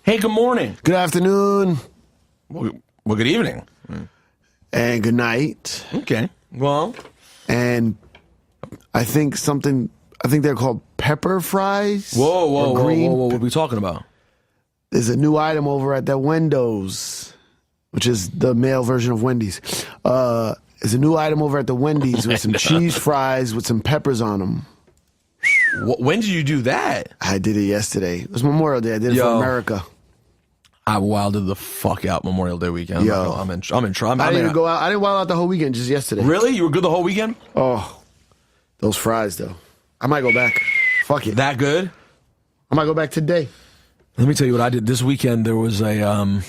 Hey, good morning. Good afternoon. Well, good evening. And good night. Okay. Well. And I think they're called pepper fries. Whoa. What are we talking about? There's a new item over at that Wendo's, which is the male version of Wendy's. There's a new item over at the Wendy's with some cheese fries with some peppers on them. When did you do that? I did it yesterday. It was Memorial Day. I did it for America. I wilded the fuck out Memorial Day weekend. Yo. I'm in trouble. I didn't go out. I didn't wild out the whole weekend, just yesterday. Really? You were good the whole weekend? Oh, those fries, though. I might go back. Fuck it. That good? I might go back today. Let me tell you what I did this weekend. There was a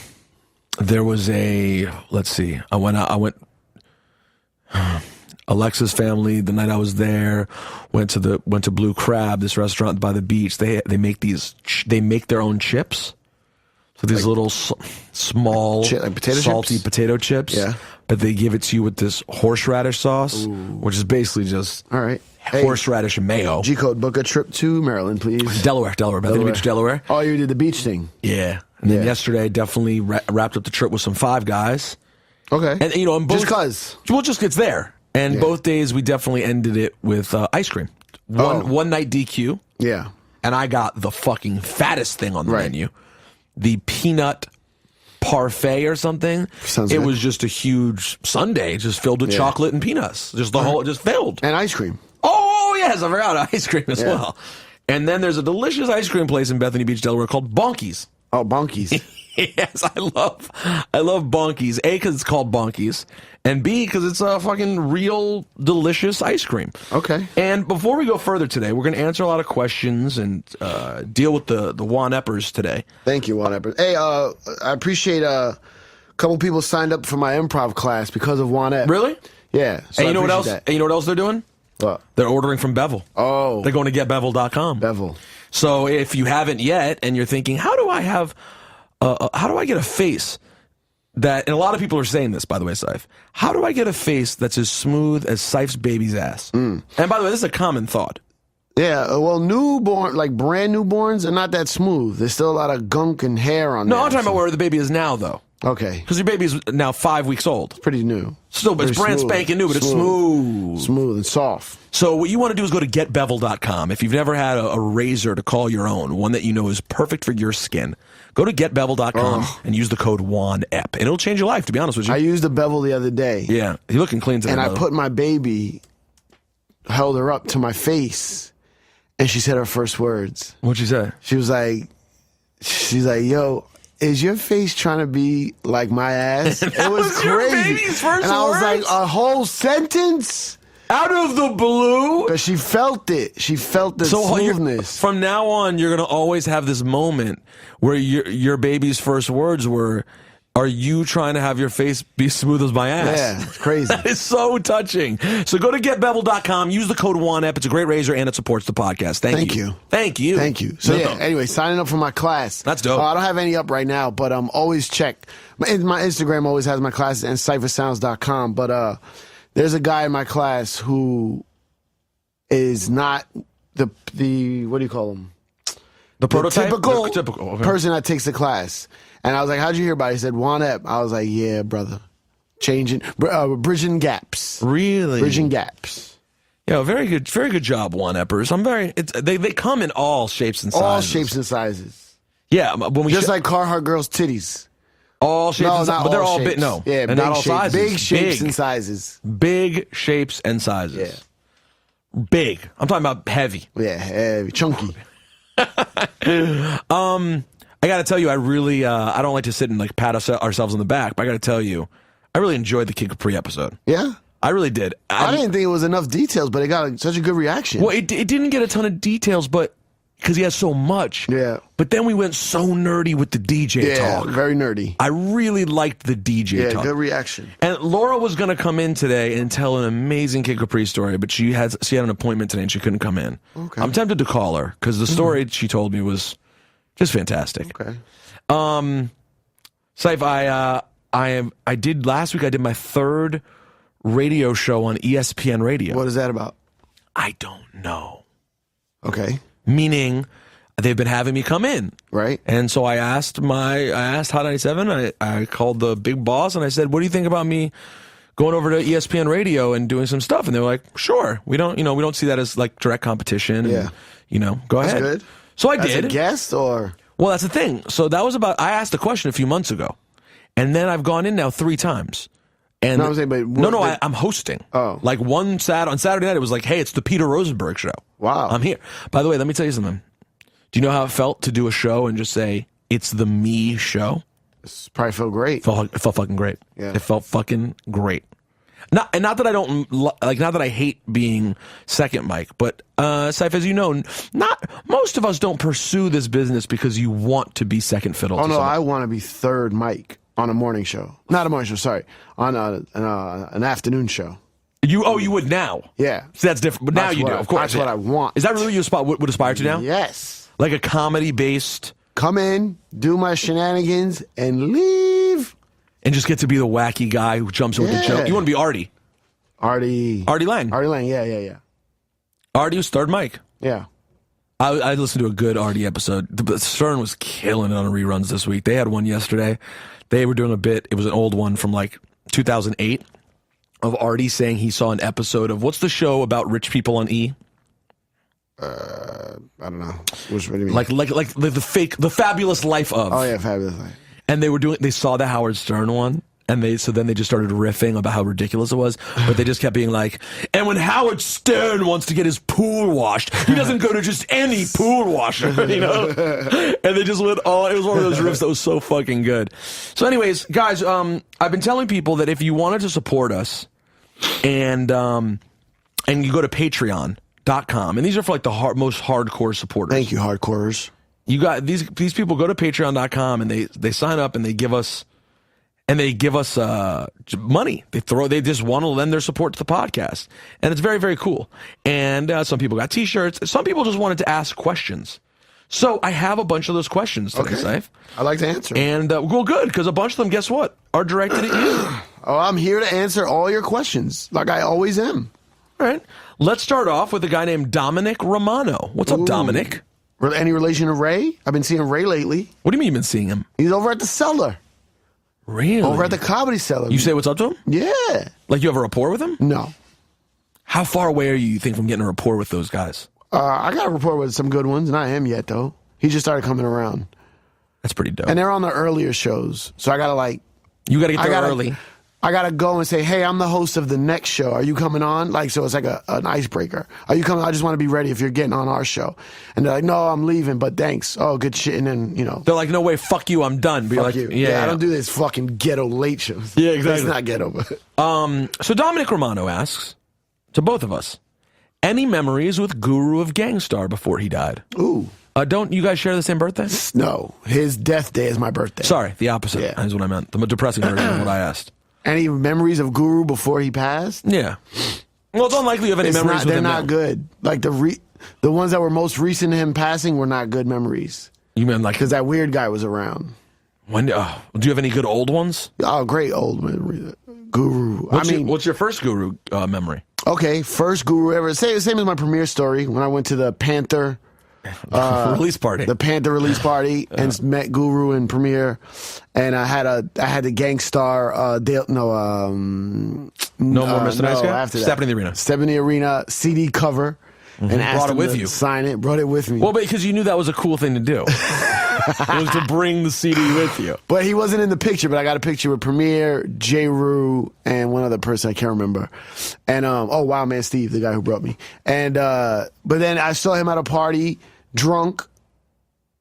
let's see. I went Alexa's family, the night I was there, went to Blue Crab, this restaurant by the beach. They make their own chips. So these little small salty potato chips. Yeah. But they give it to you with this horseradish sauce, which is basically just horseradish and mayo. G-code, book a trip to Maryland, please. Delaware. Bethany Beach, Delaware. Oh, you did the beach thing. Yeah. And then yesterday, definitely wrapped up the trip with some Five Guys. Okay. And and both, just cause. Well, just it's there. And both days we definitely ended it with ice cream. One night DQ. Yeah. And I got the fucking fattest thing on the menu. The peanut parfait or something. Sounds it good. was just a huge sundae just filled with chocolate and peanuts. Just the whole, just filled. And ice cream. Oh, yes, I forgot ice cream as well. And then there's a delicious ice cream place in Bethany Beach, Delaware called Bonky's. Oh, Bonky's. Yes, I love Bonky's. A, because it's called Bonky's, and B, because it's a fucking real delicious ice cream. Okay. And before we go further today, we're going to answer a lot of questions and deal with the Juan Eppers today. Thank you, Juan Epstein. Hey, I appreciate a couple people signed up for my improv class because of Juan Epstein. Really? Yeah. So And you know what else? that. And you know what else they're doing? What? They're ordering from Bevel. Oh. They're going to getbevel.com. Bevel. So if you haven't yet, and you're thinking, how do I get a face that, and a lot of people are saying this, by the way, Ciph, how do I get a face that's as smooth as Ciph's baby's ass? And by the way, this is a common thought. Yeah, well, brand newborns are not that smooth. There's still a lot of gunk and hair on there. No, I'm talking about where the baby is now, though. Okay. Because your baby's now 5 weeks old. Pretty new. Still, but it's brand spanking new, but it's smooth. Smooth and soft. So what you want to do is go to getbevel.com. If you've never had a razor to call your own, one that you know is perfect for your skin, go to getbevel.com and use the code WANEP. And it'll change your life, to be honest with you. I used a bevel the other day. Yeah, you're looking clean today. And I put my baby, held her up to my face, and she said her first words. What'd she say? She's like, yo, is your face trying to be like my ass? It was crazy. Your baby's first and I was words? like, a whole sentence? Out of the blue? Because she felt it. She felt the smoothness. From now on, you're going to always have this moment where your baby's first words were, are you trying to have your face be smooth as my ass? Yeah, it's crazy. That is so touching. So go to getbevel.com, use the code WANEP. It's a great razor, and it supports the podcast. Thank you. Thank you. So anyway, signing up for my class. That's dope. I don't have any up right now, but always check. My Instagram always has my classes and ciphersounds.com, but there's a guy in my class who is not the what do you call him? The prototype? Typical person that takes the class. And I was like, how'd you hear about it? He said, Juan Ep. I was like, yeah, brother. Bridging gaps. Really? Bridging gaps. Yeah, very good job, Juan Eppers. They come in all shapes and sizes. All shapes and sizes. Yeah, when we just like Carhartt girls' titties. All shapes and sizes, but they're all big. No, yeah, and not all sizes. Big shapes and sizes. Big shapes and sizes. Yeah. Big. I'm talking about heavy. Yeah, heavy, chunky. I got to tell you, I really, I don't like to sit and like pat ourselves on the back, but I got to tell you, I really enjoyed the Kid Capri episode. Yeah? I really did. I didn't think it was enough details, but it got such a good reaction. Well, it didn't get a ton of details, but because he has so much. Yeah. But then we went so nerdy with the DJ talk. Yeah, very nerdy. I really liked the DJ talk. Yeah, good reaction. And Laura was going to come in today and tell an amazing Kid Capri story, but she had an appointment today and she couldn't come in. Okay. I'm tempted to call her because the story she told me was just fantastic. Okay. Ciph, I did last week. I did my third radio show on ESPN Radio. What is that about? I don't know. Okay. Meaning, they've been having me come in. Right. And so I asked Hot 97, I called the big boss and I said, what do you think about me going over to ESPN Radio and doing some stuff? And they were like, sure. We don't see that as like direct competition. Yeah. And, go ahead. That's good. So I did. As a guest or? Well, that's the thing. So that was I asked a question a few months ago. And then I've gone in now 3 times. And no, I'm saying, but I'm hosting. Oh. Like on Saturday night, it was like, hey, it's the Peter Rosenberg show. Wow. I'm here. By the way, let me tell you something. Do you know how it felt to do a show and just say, it's the me show? It probably felt great. It felt fucking great. Yeah. It felt fucking great. Not that I don't not that I hate being second mic, but Cipha, as you know, not most of us don't pursue this business because you want to be second fiddle. Oh no, I want to be third mic on a morning show. Not a morning show, sorry, on an afternoon show. You would now? Yeah, so that's different. But now you do, of course. That's what I want. Is that really what you would aspire to now? Yes, like a comedy based. Come in, do my shenanigans, and leave. And just get to be the wacky guy who jumps in with the joke. You want to be Artie. Artie Lang. Artie Lang, yeah. Artie was third mic. Yeah. I listened to a good Artie episode. Stern was killing it on reruns this week. They had one yesterday. They were doing a bit. It was an old one from like 2008 of Artie saying he saw an episode of, what's the show about rich people on E? I don't know. What do you mean? Like the Fabulous Life of. Oh yeah, Fabulous Life. And they saw the Howard Stern one, and then they just started riffing about how ridiculous it was, but they just kept being like, and when Howard Stern wants to get his pool washed, he doesn't go to just any pool washer, And they just went all, it was one of those riffs that was so fucking good. So anyways, guys, I've been telling people that if you wanted to support us, and you go to Patreon.com, and these are for like the most hardcore supporters. Thank you, hardcorers. You got these people go to Patreon.com and they sign up and they give us money. They just want to lend their support to the podcast, and it's very, very cool. And some people got T-shirts. Some people just wanted to ask questions. So I have a bunch of those questions today, Ciph. I like to answer. And well, good, because a bunch of them, guess what, are directed at you. Oh, I'm here to answer all your questions, like I always am. All right. Let's start off with a guy named Dominic Romano. What's up, Dominic? Any relation to Ray? I've been seeing Ray lately. What do you mean you've been seeing him? He's over at the Cellar. Really? Over at the Comedy Cellar. You say what's up to him? Yeah. Like you have a rapport with him? No. How far away are you think, from getting a rapport with those guys? I got a rapport with some good ones, not him yet, though. He just started coming around. That's pretty dope. And they're on the earlier shows, so I got to You got to get there early. I got to go and say, hey, I'm the host of the next show. Are you coming on? So it's like an icebreaker. Are you coming? I just want to be ready if you're getting on our show. And they're like, no, I'm leaving, but thanks. Oh, good shit. And then, They're like, no way, fuck you, I'm done. Be fuck like, you. Yeah, I don't do this fucking ghetto late shows. Yeah, exactly. It's not ghetto, but. So Dominic Romano asks, to both of us, any memories with Guru of Gangstar before he died? Ooh. Don't you guys share the same birthday? No. His death day is my birthday. Sorry, the opposite. Yeah. Is what I meant. The depressing version of what I asked. Any memories of Guru before he passed? Yeah. Well, it's unlikely you have any memories with him. They're not good. Like the ones that were most recent to him passing were not good memories. You mean like... Because that weird guy was around. Do you have any good old ones? Oh, great old memory. Guru. What's your first Guru memory? Okay, first Guru ever. Same as my premiere story when I went to the Panther... release party. The Panther release party and met Guru in premiere, and I had the Gangstar No More Mr. Nice Guy? After that. Step in the Arena. Step in the Arena CD cover and asked Brought it him with to you. sign it. Brought it with me. Well, because you knew that was a cool thing to do. It was to bring the CD with you. But he wasn't in the picture, but I got a picture with Premier, J. Rue, and one other person I can't remember. And Wow Man Steve, the guy who brought me. And but then I saw him at a party drunk.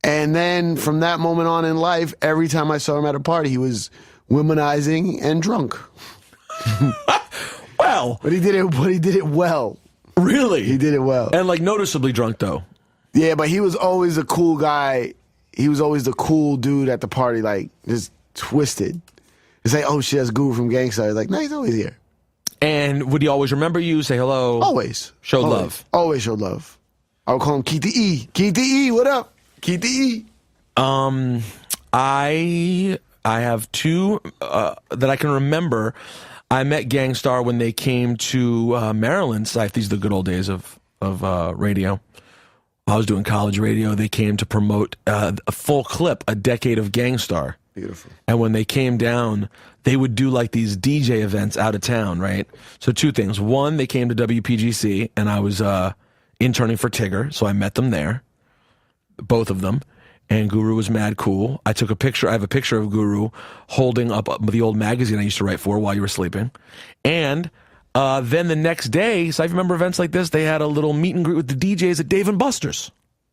And then from that moment on in life, every time I saw him at a party, he was womanizing and drunk. Well, but he did it well. Really? He did it well. And like noticeably drunk though. Yeah, but he was always a cool guy. He was always the cool dude at the party, like just twisted. It's like, oh shit, that's Guru from Gangstar. He's like, no, he's always here. And would he always remember you, say hello? Always. Showed love. Always showed love. I would call him Keith the E. Keith the E, what up? Keith the E. I have two that I can remember. I met Gangstar when they came to Maryland. These are the good old days of radio. I was doing college radio. They came to promote a full clip, A Decade of Gangstar. Beautiful. And when they came down, they would do like these DJ events out of town, right? So two things. One, they came to WPGC, and I was interning for Tigger, so I met them there, both of them. And Guru was mad cool. I took a picture. I have a picture of Guru holding up the old magazine I used to write for while you were sleeping. And then the next day, so I remember events like this, they had a little meet and greet with the DJs at Dave & Buster's.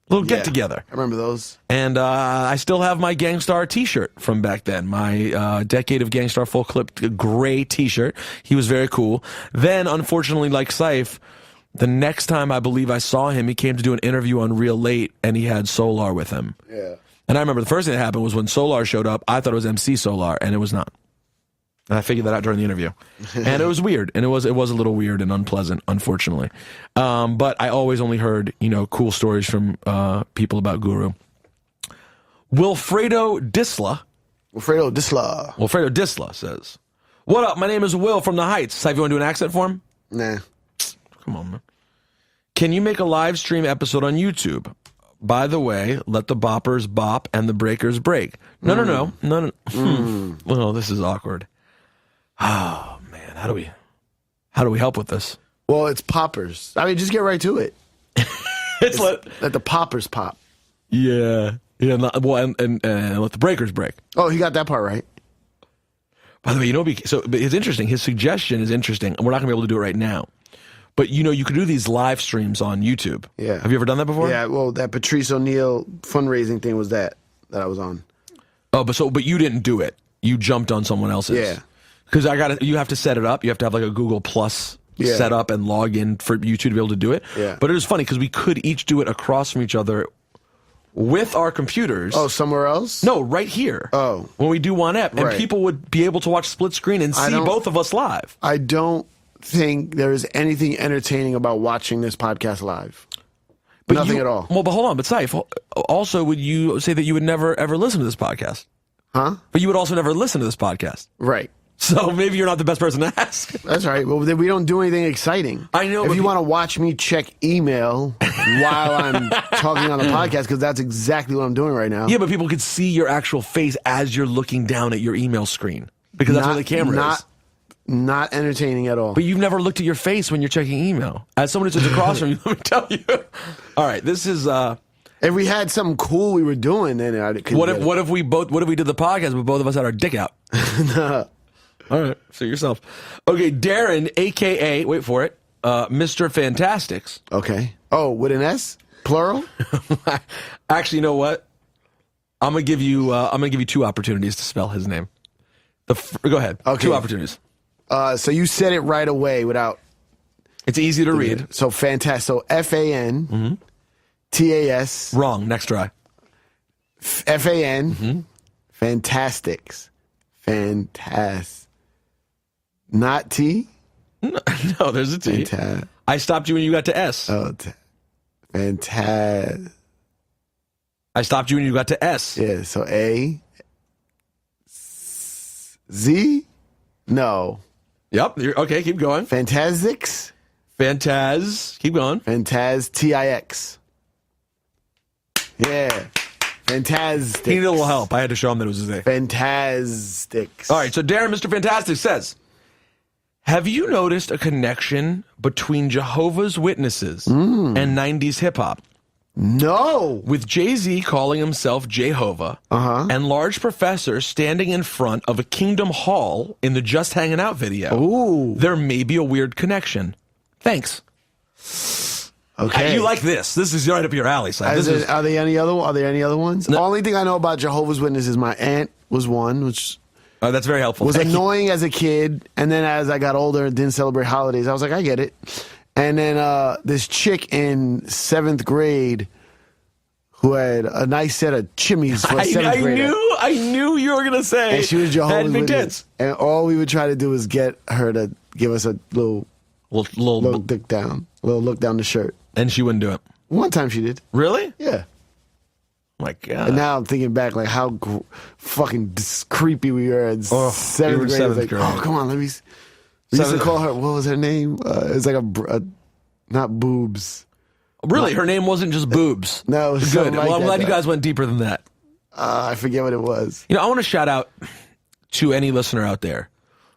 Little get together. I remember those. And I still have my Gangstar t-shirt from back then. My Decade of Gangstar full clip gray t-shirt. He was very cool. Then, unfortunately, like Ciph, the next time I believe I saw him, he came to do an interview on Real Late, and he had Solar with him. Yeah. And I remember the first thing that happened was when Solar showed up, I thought it was MC Solar, and it was not. And I figured that out during the interview. And it was weird. And it was a little weird and unpleasant, unfortunately. But I always only heard, cool stories from people about Guru. Wilfredo Disla says, "What up? My name is Will from the Heights." So if you want to do an accent for him? Nah. Come on, man. "Can you make a live stream episode on YouTube? By the way, let the boppers bop and the breakers break." No. Well, this is awkward. Oh man, how do we help with this? Well, it's poppers. I mean, just get right to it. it's let the poppers pop. Yeah. And let the breakers break. Oh, he got that part right. By the way, but it's interesting. His suggestion is interesting, and we're not gonna be able to do it right now. But you could do these live streams on YouTube. Yeah. Have you ever done that before? Yeah. Well, that Patrice O'Neal fundraising thing was that I was on. Oh, but you didn't do it. You jumped on someone else's. Yeah. Because you have to set it up. You have to have like a Google Plus set up and log in for YouTube to be able to do it. Yeah. But it was funny because we could each do it across from each other with our computers. Oh, somewhere else? No, right here. Oh. When we do One Ep. And people would be able to watch split screen and see both of us live. I don't think there is anything entertaining about watching this podcast live. But nothing at all. Well, but hold on. But Ciph, also, would you say that you would never, ever listen to this podcast? Huh? But you would also never listen to this podcast. Right. So maybe you're not the best person to ask. That's all right. Well, then we don't do anything exciting. I know. If you want to watch me check email while I'm talking on the podcast, because that's exactly what I'm doing right now. Yeah, but people could see your actual face as you're looking down at your email screen. Because that's where the camera is. Not entertaining at all. But you've never looked at your face when you're checking email. As someone who sits across from you, let me tell you. All right, this is... if we had something cool we were doing, then I could... What if we did the podcast, but both of us had our dick out? No. All right, so yourself. Okay, Darren, a.k.a., wait for it, Mr. Fantastics. Okay. Oh, with an S? Plural? Actually, you know what? I'm gonna give you 2 opportunities to spell his name. Go ahead. Okay. 2 opportunities. So you said it right away without... It's easy to read. So fantastic. So FANTAS. Wrong. Next try. FAN. Fantastics. Not T? No, there's a T. I stopped you when you got to S. Oh, I stopped you when you got to S. Yeah, so A. Z? No. Yep. Okay, keep going. Fantastics? Keep going. TIX. Yeah. Fantastic. He needed a little help. I had to show him that it was his name. Fantastics. All right, so Darren, Mr. Fantastic says, have you noticed a connection between Jehovah's Witnesses and 90s hip-hop? No. With Jay-Z calling himself Jehovah and Large Professor standing in front of a Kingdom Hall in the Just Hanging Out video, ooh, there may be a weird connection. Thanks. Okay. You like this. This is right up your alley. So are there any other ones? No. The only thing I know about Jehovah's Witnesses is my aunt was one, which that's very helpful. Was annoying as a kid, and then as I got older and didn't celebrate holidays, I was like, I get it. And then this chick in 7th grade who had a nice set of chimneys for a 7th grader. I knew you were going to say. And she was Jehovah's Witness. And all we would try to do was get her to give us a little look down the shirt. And she wouldn't do it. One time she did. Really? Yeah. My God. And now I'm thinking back, like how fucking creepy we were in 7th grade. Like, grade. Oh, come on, let me. We used to call her. What was her name? It was like a not boobs. Really? Her name wasn't just Boobs? No, it was good. like I'm glad that. you guys went deeper than that. I forget what it was. You know, I want to shout out to any listener out there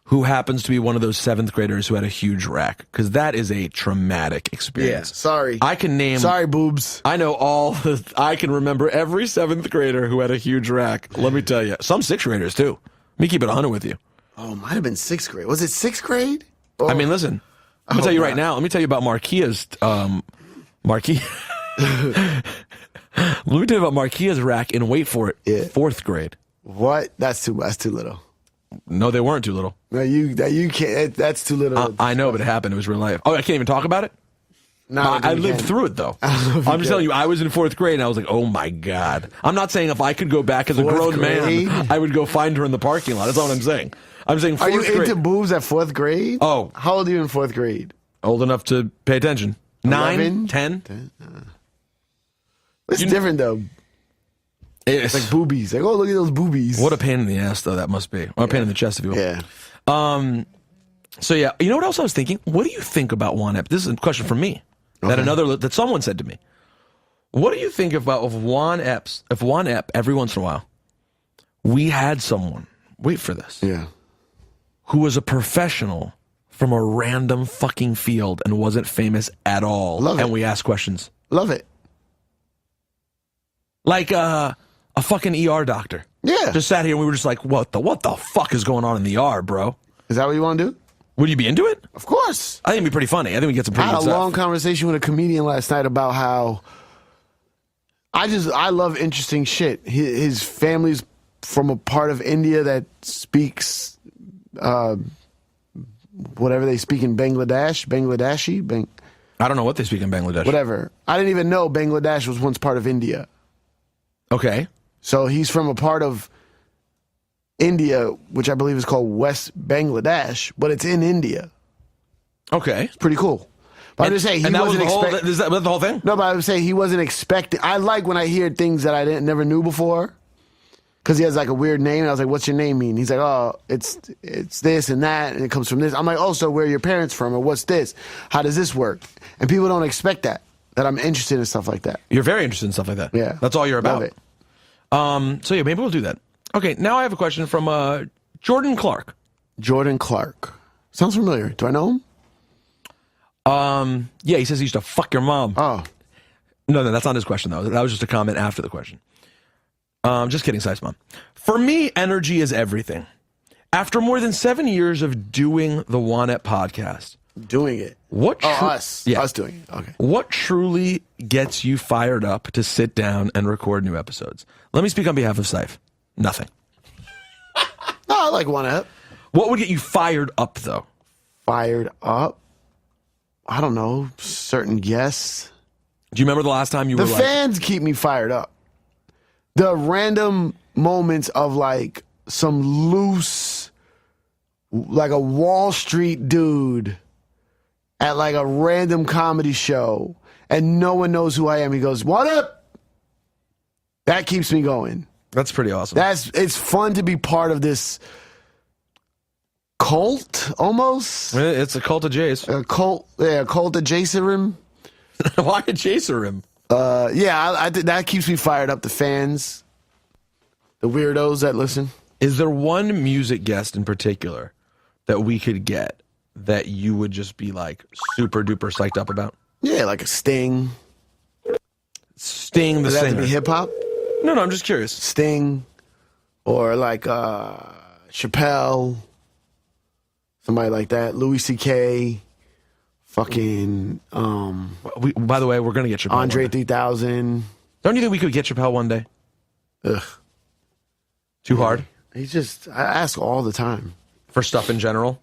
who happens to be one of those 7th graders who had a huge rack, because that is a traumatic experience. Yeah, sorry. I can name... Sorry, Boobs. I know I can remember every 7th grader who had a huge rack. Let me tell you. Some 6th graders, too. Let me keep it 100 with you. Oh, might have been 6th grade. Was it 6th grade? Or... I mean, listen. Let me tell you right now. Let me tell you about Marquia's... Let me tell you about Marquia's rack and wait for it. Yeah. 4th grade. What? That's too little. No, they weren't too little. No, you can't. That's too little. I know, but it happened. It was real life. Oh, I can't even talk about it? No, I lived through it, though. I'm just telling you, I was in 4th grade, and I was like, oh, my God. I'm not saying if I could go back as a grown man, I would go find her in the parking lot. That's not what I'm saying. I'm saying 4th grade. Are you into boobs at 4th grade? Oh. How old are you in 4th grade? Old enough to pay attention. 9, 10. It's different, though. It's like boobies. Like, oh, look at those boobies. What a pain in the ass, though, that must be. Or a pain in the chest, if you will. Yeah. So, yeah. You know what else I was thinking? What do you think about Juan Epstein? This is a question from me. That someone said to me. What do you think about if Juan Epstein, every once in a while, we had someone, wait for this, who was a professional from a random fucking field and wasn't famous at all, and we asked questions? Love it. Like a fucking ER doctor. Yeah. Just sat here and we were just like, what the fuck is going on in the ER, bro? Is that what you want to do? Would you be into it? Of course. I think it'd be pretty funny. I think we get some pretty I had good a stuff. long conversation with a comedian last night about how I love interesting shit. His family's from a part of India that speaks whatever they speak in Bangladeshi. I don't know what they speak in Bangladesh. Whatever. I didn't even know Bangladesh was once part of India. Okay. So he's from a part of India, which I believe is called West Bangladesh, but it's in India. Okay. It's pretty cool. But I'm just saying, he wasn't expecting... Is that the whole thing? No, but I would say he wasn't expecting... I like when I hear things that I never knew before, because he has like a weird name, and I was like, what's your name mean? He's like, oh, it's this and that, and it comes from this. I'm like, oh, so where are your parents from, or what's this? How does this work? And people don't expect that I'm interested in stuff like that. You're very interested in stuff like that. Yeah. That's all you're about. Love it. So yeah, maybe we'll do that. Okay, now I have a question from Jordan Clark. Jordan Clark. Sounds familiar. Do I know him? Yeah, he says he used to fuck your mom. Oh. No, that's not his question, though. That was just a comment after the question. Just kidding, Cipha's mom. For me, energy is everything. After more than 7 years of doing the Juan Ep podcast. Doing it. Us. Yeah. Us doing it. Okay. What truly gets you fired up to sit down and record new episodes? Let me speak on behalf of Ciph. Nothing. No, I like Juan Ep. What would get you fired up, though? Fired up? I don't know. Certain guests. Do you remember the last time you were The fans keep me fired up. The random moments of like some loose, like a Wall Street dude at like a random comedy show and no one knows who I am. He goes, "What up?" That keeps me going. That's pretty awesome. It's fun to be part of this cult, almost. It's a cult of Jace. A cult of Jason. Why a Jacer him? I think that keeps me fired up. The fans, the weirdos that listen. Is there one music guest in particular that we could get that you would just be like super duper psyched up about? Yeah, like a Sting. Sting the Does that have singer. to be hip hop? No, I'm just curious. Sting, or like Chappelle, somebody like that. Louis C.K. Fucking By the way, we're gonna get Chappelle. Andre 3000. Don't you think we could get Chappelle one day? Ugh. Too hard I ask all the time. for stuff in general.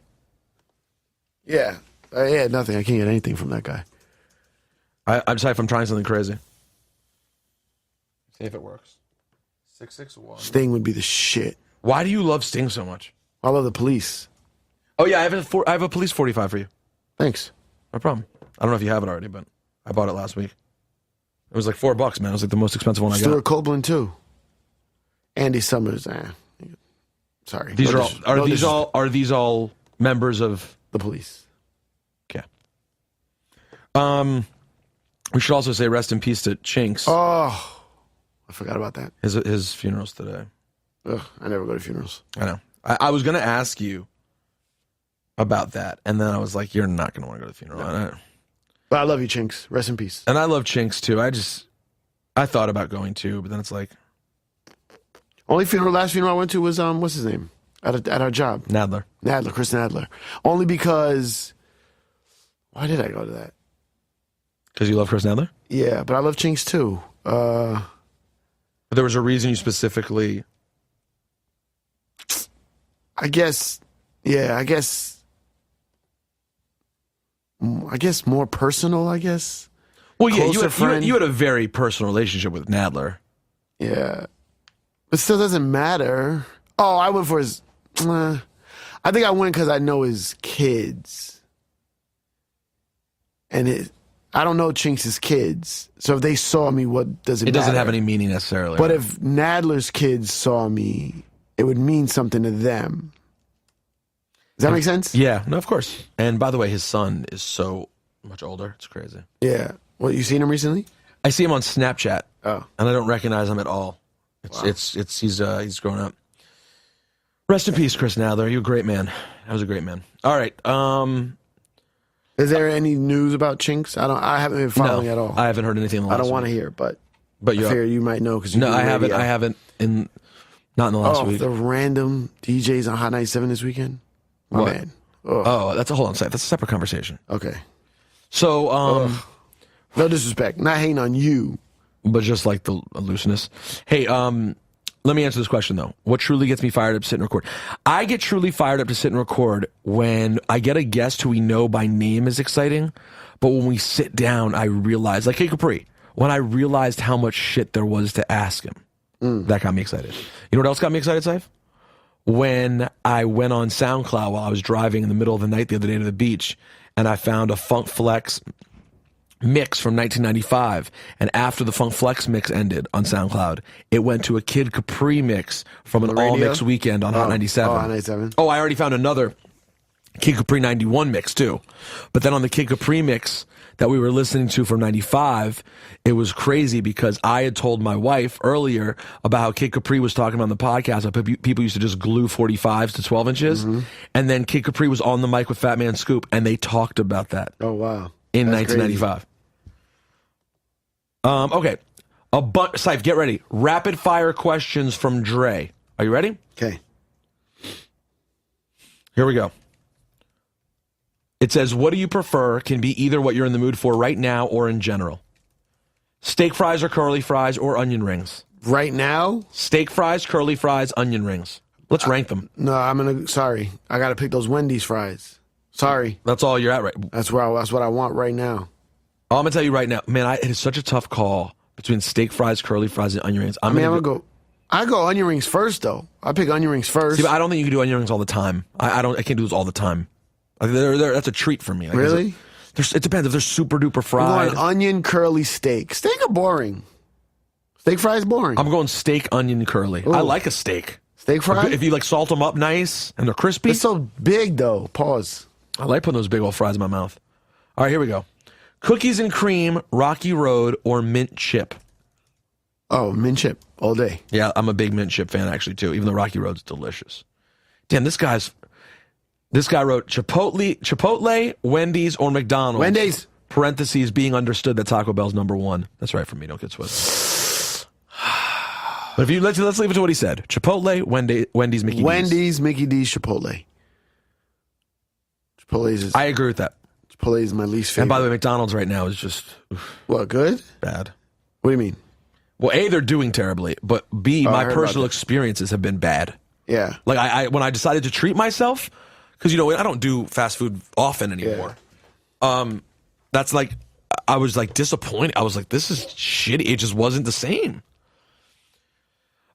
Yeah. Nothing. I can't get anything from that guy. I'm sorry if I'm trying something crazy. See if it works. 661. Sting would be the shit. Why do you love Sting so much? I love the Police. Oh yeah, I have a Police 45 for you. Thanks. No problem. I don't know if you have it already, but I bought it last week. It was like $4, man. It was like the most expensive one I got. Stuart Copeland too. Andy Summers. Sorry. These are these all members of the Police? Okay. We should also say rest in peace to Chinks. Oh, I forgot about that. His funeral's today. Ugh, I never go to funerals. I know. I was going to ask you about that, and then I was like, you're not going to want to go to the funeral. No. But I love you, Chinks. Rest in peace. And I love Chinks, too. I thought about going, too, but then it's like... Last funeral I went to was, what's his name? At our job. Nadler, Chris Nadler. Only because... Why did I go to that? Because you love Chris Nadler? Yeah, but I love Chinks, too. But there was a reason you specifically... I guess more personal, I guess. Well, yeah, you had a very personal relationship with Nadler. Yeah. It still doesn't matter. Oh, I went for his... I think I went because I know his kids. And I don't know Chinks' kids. So if they saw me, what does it matter? It doesn't have any meaning necessarily. But if Nadler's kids saw me, it would mean something to them. Does that make sense? Yeah, no, of course. And by the way, his son is so much older. It's crazy. Yeah. Well, you seen him recently? I see him on Snapchat. Oh. And I don't recognize him at all. He's grown up. Rest in peace, Chris Nadler. You're a great man. That was a great man. All right. Is there any news about Chinks? I haven't been following at all. I haven't heard anything in the last I don't want to hear, but I you figure you might know because No, I haven't. I haven't not in the last week. The random DJs on Hot 97 this weekend. My man. Oh, that's a hold on. That's a separate conversation. Okay. So, no disrespect. Not hating on you. But just like the looseness. Hey, let me answer this question, though. What truly gets me fired up to sit and record? I get truly fired up to sit and record when I get a guest who we know by name is exciting, but when we sit down, I realize, like Kid Capri, when I realized how much shit there was to ask him, that got me excited. You know what else got me excited, Ciph? When I went on SoundCloud while I was driving in the middle of the night the other day to the beach, and I found a Funk Flex mix from 1995, and after the Funk Flex mix ended on SoundCloud, it went to a Kid Capri mix from an all mix weekend on Hot 97. Hot 97. Oh, I already found another Kid Capri 91 mix too. But then on the Kid Capri mix that we were listening to from 95, it was crazy because I had told my wife earlier about how Kid Capri was talking about on the podcast how people used to just glue 45s to 12 inches. And then Kid Capri was on the mic with Fat Man Scoop, and they talked about that. Oh, wow. In 1995. Okay. Ciph, get ready. Rapid fire questions from Dre. Are you ready? Okay. Here we go. It says, what do you prefer? Can be either what you're in the mood for right now or in general. Steak fries or curly fries or onion rings? Right now? Steak fries, curly fries, onion rings. Let's rank them. No, sorry. I got to pick those Wendy's fries. Sorry. That's all you're at, right? That's what I want right now. I'm going to tell you right now, man, it is such a tough call between steak fries, curly fries, and onion rings. I go onion rings first, though. I pick onion rings first. See, but I don't think you can do onion rings all the time. I can't do this all the time. That's a treat for me. Really? It depends if they're super duper fried. I'm going onion, curly, steak. Steak are boring. Steak fries boring. I'm going steak, onion, curly. Ooh. I like a steak. Steak fry? If you like salt them up nice and they're crispy. It's so big, though. Pause. I like putting those big old fries in my mouth. All right, here we go. Cookies and cream, Rocky Road, or mint chip? Oh, mint chip all day. Yeah, I'm a big mint chip fan actually too. Even though Rocky Road's delicious. Damn, this guy wrote Chipotle, Wendy's, or McDonald's. Wendy's. Parentheses being understood that Taco Bell's #1. That's right for me. Don't get twisted. But if you let's leave it to what he said. Chipotle, Wendy's, Mickey D's. Wendy's, Mickey D's, Chipotle. I agree with that. Chipotle is my least favorite. And by the way, McDonald's right now is just what, good? Bad. What do you mean? Well, A, they're doing terribly, but B, my personal experiences have been bad. Yeah. Like I when I decided to treat myself, because I don't do fast food often anymore. Yeah. That's like I was like disappointed. I was like, this is shitty. It just wasn't the same.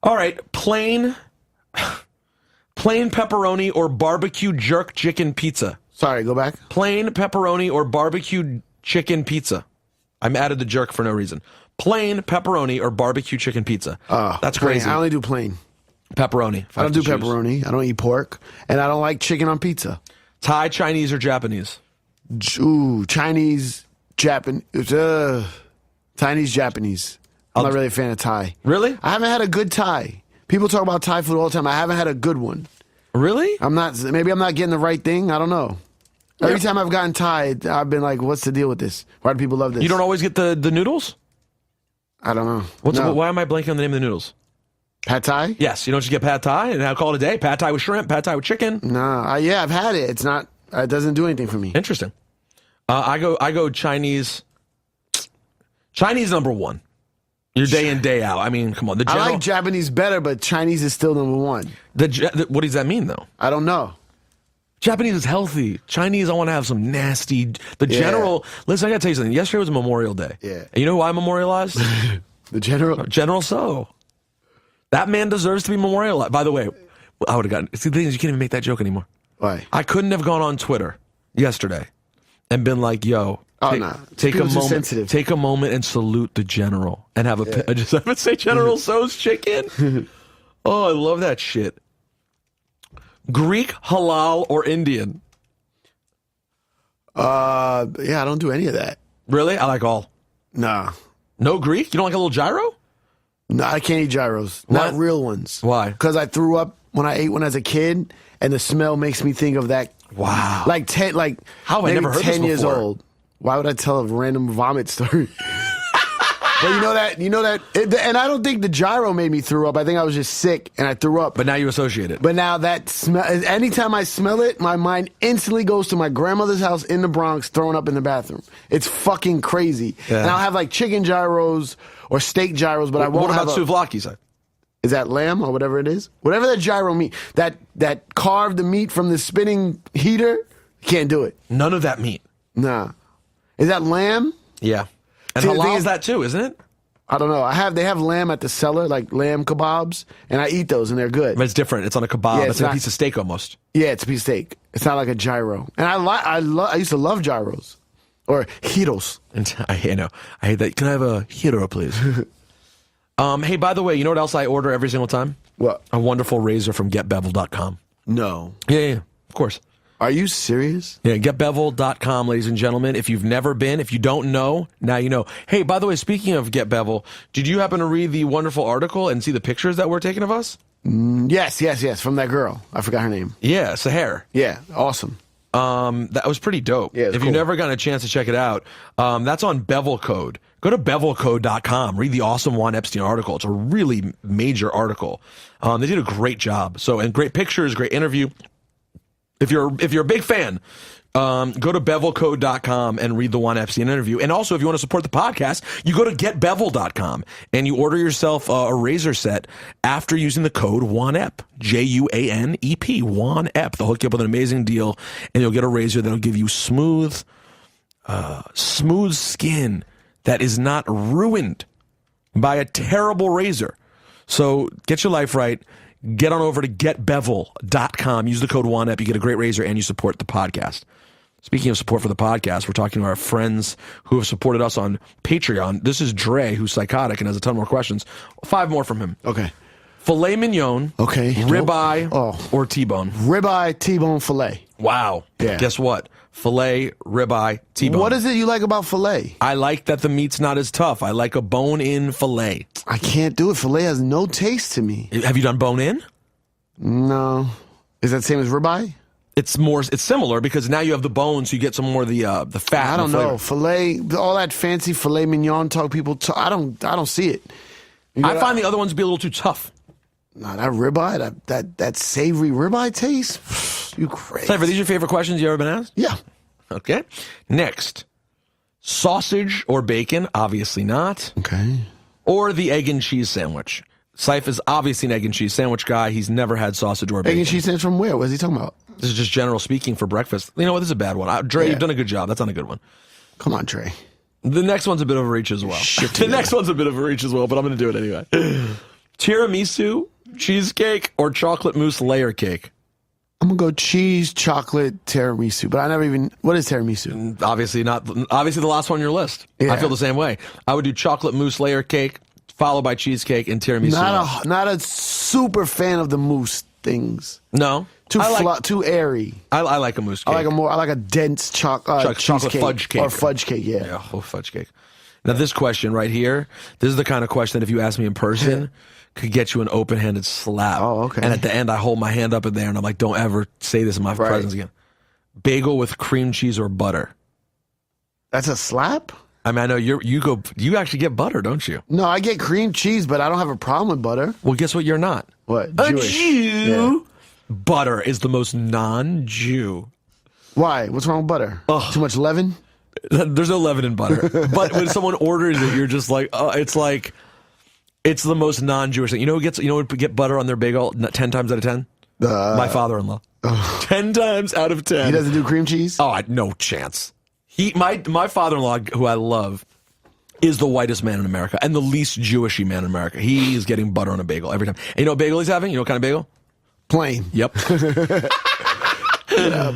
All right, plain pepperoni or barbecue jerk chicken pizza. Sorry, go back. Plain pepperoni or barbecue chicken pizza. I'm added the jerk for no reason. Plain pepperoni or barbecue chicken pizza. That's plain. crazy. I only do plain. Pepperoni. I don't do pepperoni. I don't eat pork. And I don't like chicken on pizza. Thai, Chinese, or Japanese? Ooh, Chinese, Japanese. Chinese, Japanese. I'm not really a fan of Thai. Really? I haven't had a good Thai. People talk about Thai food all the time. I haven't had a good one. Really? Maybe I'm not getting the right thing. I don't know. Every time I've gotten Thai, I've been like, what's the deal with this? Why do people love this? You don't always get the noodles? I don't know. Why am I blanking on the name of the noodles? Pad Thai? Yes. You don't just get Pad Thai and I'll call it a day? Pad Thai with shrimp, Pad Thai with chicken? Nah. Yeah, I've had it. It's not, it doesn't do anything for me. Interesting. I go Chinese. Chinese number one. Your day in, day out. I mean, come on. I like Japanese better, but Chinese is still number one. What does that mean, though? I don't know. Japanese is healthy. Chinese, I want to have some nasty. The general. Listen, I got to tell you something. Yesterday was Memorial Day. Yeah. And you know who I memorialized? The general? General So. That man deserves to be memorialized. By the way, I would have gotten. See, the thing is, you can't even make that joke anymore. Why? I couldn't have gone on Twitter yesterday and been like, yo. Take a moment. Sensitive. Take a moment and salute the general, and have a just have it say General So's chicken. Oh, I love that shit. Greek, halal, or Indian? Yeah, I don't do any of that. Really? I like all. Nah. No Greek? You don't like a little gyro? No, I can't eat gyros. What? Not real ones. Why? Because I threw up when I ate one as a kid, and the smell makes me think of that. Wow. Like how have I never heard 10 this years before? Old. Why would I tell a random vomit story? But you know that, and I don't think the gyro made me throw up. I think I was just sick and I threw up. But now you associate it. But now that smell, anytime I smell it, my mind instantly goes to my grandmother's house in the Bronx throwing up in the bathroom. It's fucking crazy. Yeah. And I'll have like chicken gyros or steak gyros, but I won't have What about souvlaki? Is that lamb or whatever it is? Whatever that gyro meat, that carved the meat from the spinning heater, can't do it. None of that meat. Nah. Is that lamb? Yeah. And halal is that too, isn't it? I don't know. They have lamb at the cellar, like lamb kebabs, and I eat those, and they're good. But it's different. It's on a kebab. Yeah, it's like a piece of steak almost. Yeah, it's a piece of steak. It's not like a gyro. And I used to love gyros. Or gyros. And I hate that. Can I have a gyro, please? Hey, by the way, you know what else I order every single time? What? A wonderful razor from getbevel.com. No. Yeah, of course. Are you serious? Yeah, getbevel.com, ladies and gentlemen. If you've never been, if you don't know, now you know. Hey, by the way, speaking of Get Bevel, did you happen to read the wonderful article and see the pictures that were taken of us? Yes, from that girl. I forgot her name. Yeah, Sahar. Yeah, awesome. That was pretty dope. Yeah, if you've never gotten a chance to check it out, that's on Bevel Code. Go to bevelcode.com. Read the awesome Juan Epstein article. It's a really major article. They did a great job. And great pictures, great interview. If you're a big fan, go to bevelcode.com and read the Juan Epstein interview. And also, if you want to support the podcast, you go to getbevel.com and you order yourself a razor set after using the code JUANEP, JUANEP, JUANEP. They'll hook you up with an amazing deal, and you'll get a razor that'll give you smooth skin that is not ruined by a terrible razor. So get your life right. Get on over to getbevel.com. Use the code JUANEP. You get a great razor and you support the podcast. Speaking of support for the podcast, we're talking to our friends who have supported us on Patreon. This is Dre, who's psychotic and has a ton more questions. 5 more from him. Okay. Filet mignon. Okay. Ribeye or T-bone. Ribeye, T-bone, filet. Wow. Yeah. Guess what? Filet, ribeye, T-bone. What is it you like about filet? I like that the meat's not as tough. I like a bone-in filet. I can't do it. Filet has no taste to me. Have you done bone-in? No. Is that the same as ribeye? It's similar because now you have the bones, so you get some more of the fat. I don't know. Filet, all that fancy filet mignon talk people talk, I don't see it. I find the other ones to be a little too tough. Nah, that ribeye, that savory ribeye taste, you crazy. Cipha, these your favorite questions you ever been asked? Yeah. Okay. Next, sausage or bacon? Obviously not. Okay. Or the egg and cheese sandwich. Cipha is obviously an egg and cheese sandwich guy. He's never had sausage or bacon. Egg and cheese sandwich from where? What is he talking about? This is just general speaking for breakfast. You know what? This is a bad one. Dre, You've done a good job. That's not a good one. Come on, Dre. The next one's a bit of a reach as well. Next one's a bit of a reach as well, but I'm going to do it anyway. Tiramisu, cheesecake, or chocolate mousse layer cake? I'm going to go cheese, chocolate, tiramisu. But I never even... What is tiramisu? Obviously the last one on your list. Yeah. I feel the same way. I would do chocolate mousse layer cake, followed by cheesecake and tiramisu. Not a super fan of the mousse things. No. Too airy. I like a mousse cake. I like a dense chocolate fudge cake. Or fudge cake, yeah. Yeah, fudge cake. Now, this question right here, this is the kind of question that if you ask me in person, could get you an open-handed slap. Oh, okay. And at the end, I hold my hand up in there, and I'm like, don't ever say this in my presence again. Bagel with cream cheese or butter. That's a slap? I mean, I know you actually get butter, don't you? No, I get cream cheese, but I don't have a problem with butter. Well, guess what? You're not. What? A Jewish. Jew. Yeah. Butter is the most non-Jew. Why? What's wrong with butter? Too much leaven? There's no leaven in butter. But when someone orders it, you're just like, it's the most non-Jewish thing. You know who would get butter on their bagel 10 times out of 10? My father-in-law. 10 times out of 10. He doesn't do cream cheese? Oh, no chance. My father-in-law, who I love, is the whitest man in America and the least Jewishy man in America. He is getting butter on a bagel every time. And you know what bagel he's having? You know what kind of bagel? Plain. Yep.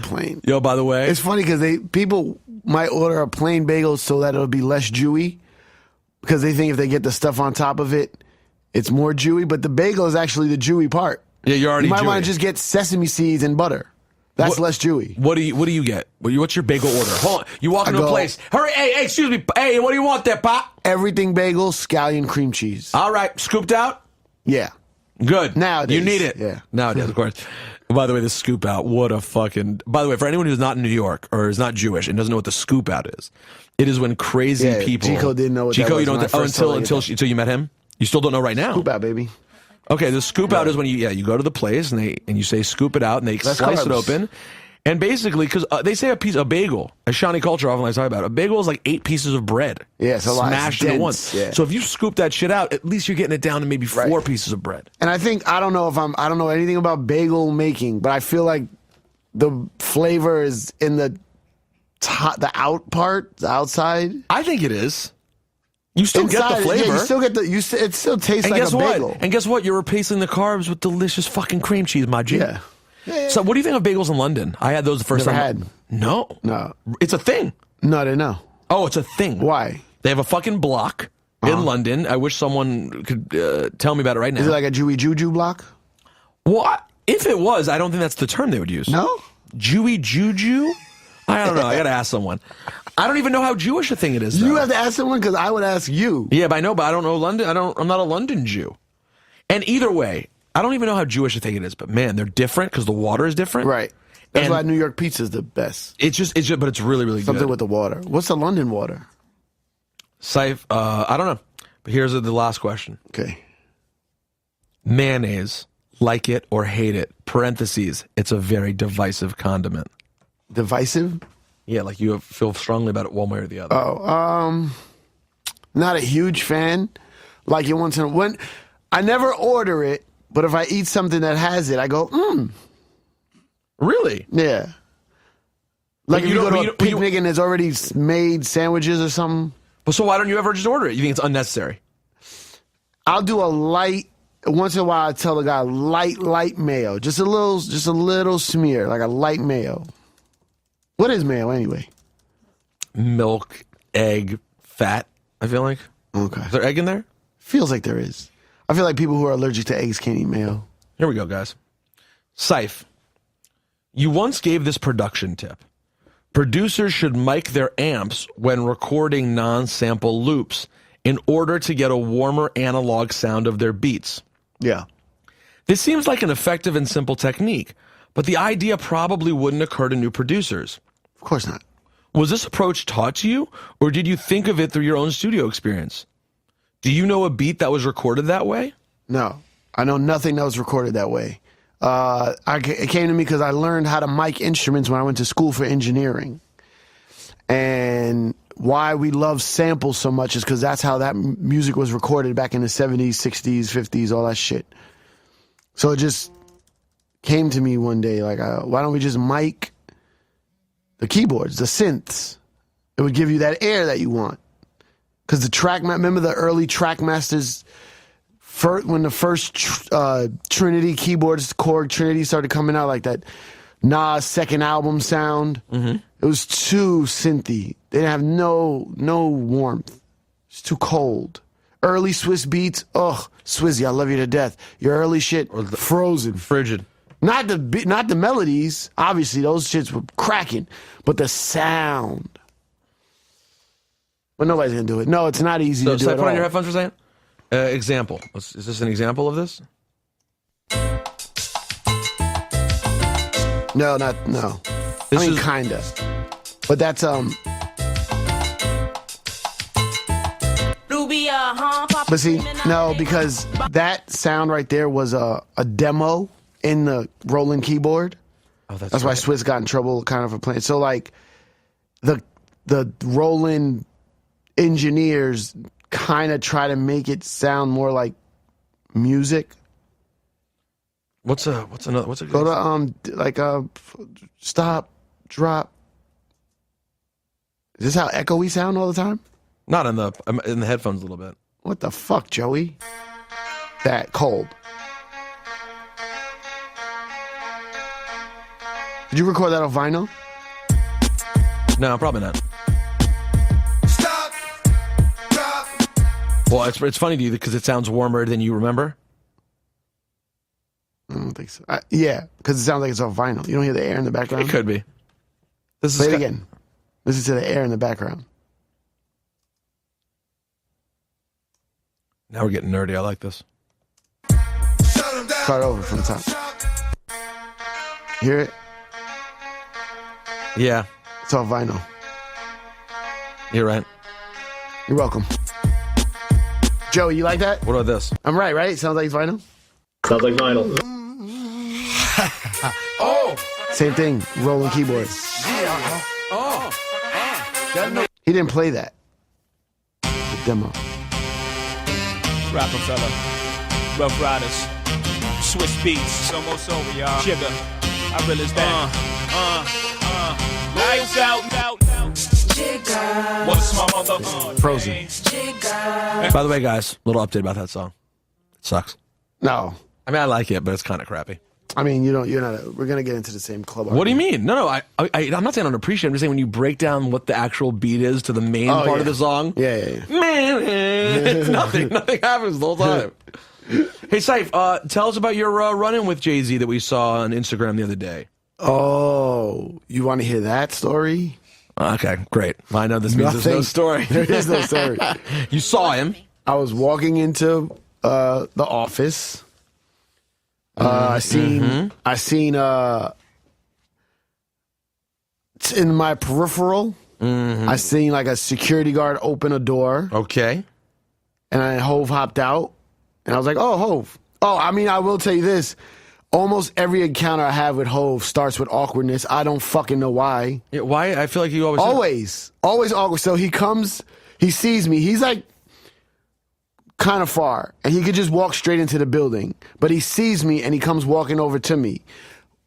Plain. Yo, by the way, it's funny because people might order a plain bagel so that it'll be less Jewy, because they think if they get the stuff on top of it, it's more Jewy. But the bagel is actually the Jewy part. Yeah, you're already. You might Jewy. want to just get sesame seeds and butter. That's less Jewy. What do you get? What's your bagel order? Hold on. You walk into a place. Hurry! Hey, excuse me. Hey, what do you want there, Pop? Everything bagel, scallion cream cheese. All right, scooped out. Yeah. Good. Nowadays. You need it. Yeah. Nowadays, of course. By the way, the scoop out, what a fucking... By the way, for anyone who's not in New York or is not Jewish and doesn't know what the scoop out is when crazy people... Chico didn't know what that was. You don't until you met him? You still don't know right now? Scoop out, baby. Okay, the scoop out is when you go to the place and you say scoop it out and they slice it open. And basically, because they say a bagel, as Shawnee culture often likes to talk about, a bagel is like 8 pieces of bread. Yeah, it's a lot. Smashed into one. Yeah. So if you scoop that shit out, at least you're getting it down to maybe 4 pieces of bread. And I think, I don't know anything about bagel making, but I feel like the flavor is in the out part, the outside. I think it is. You still get the flavor. Yeah, you still get it still tastes like a bagel. And guess what? You're replacing the carbs with delicious fucking cream cheese, my G. Yeah. So what do you think of bagels in London? I had those the first time. No. It's a thing. No, they know. Oh, it's a thing. Why? They have a fucking block in London. I wish someone could tell me about it right now. Is it like a Jewy Juju block? What? If it was, I don't think that's the term they would use. No? Jewy Juju? I don't know. I got to ask someone. I don't even know how Jewish a thing it is, though. You have to ask someone because I would ask you. Yeah, but I don't know London. I'm not a London Jew. And either way, I don't even know how Jewish a thing it is, but man, they're different because the water is different. Right. That's why New York pizza is the best. It's just, but it's really, really Something good. with the water. What's the London water? Ciph, I don't know. But here's the last question. Okay. Mayonnaise, like it or hate it, parentheses, it's a very divisive condiment. Divisive? Yeah, like you feel strongly about it one way or the other. Oh, not a huge fan. Like it once in a while. I never order it, but if I eat something that has it, I go, Really? Yeah. Like if you go to a picnic and there's already made sandwiches or something. Well, so why don't you ever just order it? You think it's unnecessary? I'll do a light, once in a while I tell the guy light mayo. Just a little smear, like a light mayo. What is mayo anyway? Milk, egg, fat, I feel like. Okay. Is there egg in there? Feels like there is. I feel like people who are allergic to eggs can't eat mayo. Here we go, guys. Ciph, you once gave this production tip. Producers should mic their amps when recording non-sample loops in order to get a warmer analog sound of their beats. Yeah. This seems like an effective and simple technique, but the idea probably wouldn't occur to new producers. Of course not. Was this approach taught to you, or did you think of it through your own studio experience? Do you know a beat that was recorded that way? No. I know nothing that was recorded that way. It came to me because I learned how to mic instruments when I went to school for engineering. And why we love samples so much is because that's how that music was recorded back in the 70s, 60s, 50s, all that shit. So it just came to me one day, like, why don't we just mic the keyboards, the synths? It would give you that air that you want. Because remember the early Trackmasters, when the first Trinity keyboards, Korg Trinity started coming out, like that Nas second album sound. Mm-hmm. It was too synthy. They didn't have no warmth. It's too cold. Early Swiss beats, Swizzy, I love you to death. Your early shit, frozen, frigid. Not the melodies. Obviously, those shits were cracking, but the sound. But nobody's gonna do it. No, it's not easy to do So, at put on all. your headphones for a second. Example. Is this an example of this? No. This I mean, is- kinda. But that's But see, no, because that sound right there was a demo in the Roland keyboard. Oh, That's why Swiss got in trouble kind of for playing. So like the Roland engineers kind of try to make it sound more like music. What's another? What's a Go to like stop, drop. Is this how echoey sound all the time? Not in the headphones a little bit. What the fuck, Joey? That cold. Did you record that on vinyl? No, probably not. Stop, drop. Well, it's funny to you because it sounds warmer than you remember. I don't think so. Yeah, because it sounds like it's on vinyl. You don't hear the air in the background? It could be. Play it again. Listen to the air in the background. Now we're getting nerdy. I like this. Start over from the top. Hear it? Yeah, It's on vinyl. you're right. You're welcome. Joey, you like that? What about this? I'm right? It sounds like it's vinyl? Sounds like vinyl. Same thing, rolling keyboard. He didn't play that. The demo. Rockefeller, Rough Riders, Swiss Beats, almost over, y'all. Sugar, I realize that. Lights out. What's my mother? Frozen. By the way, guys, little update about that song. It sucks. No. I mean, I like it, but it's kind of crappy. I mean, you're not. We're gonna get into the same club. What do you mean? No. I'm not saying I don't appreciate it. I'm just saying when you break down what the actual beat is to the main part of the song. Yeah. Man, it's nothing. Nothing happens the whole time. Hey, Ciph, tell us about your run-in with Jay-Z that we saw on Instagram the other day. Oh, you want to hear that story? Okay, great. I know this means there's no story. There is no story. You saw him. I was walking into the office. I seen in my peripheral. I seen like a security guard open a door, Okay. and Hove hopped out, and I was like, "Oh, Hove." Oh, I mean, I will tell you this: almost every encounter I have with Hove starts with awkwardness. I don't fucking know why. Yeah, why? I feel like you always Always awkward. So he comes, he sees me. He's like kind of far, and he could just walk straight into the building. But he sees me, and he comes walking over to me.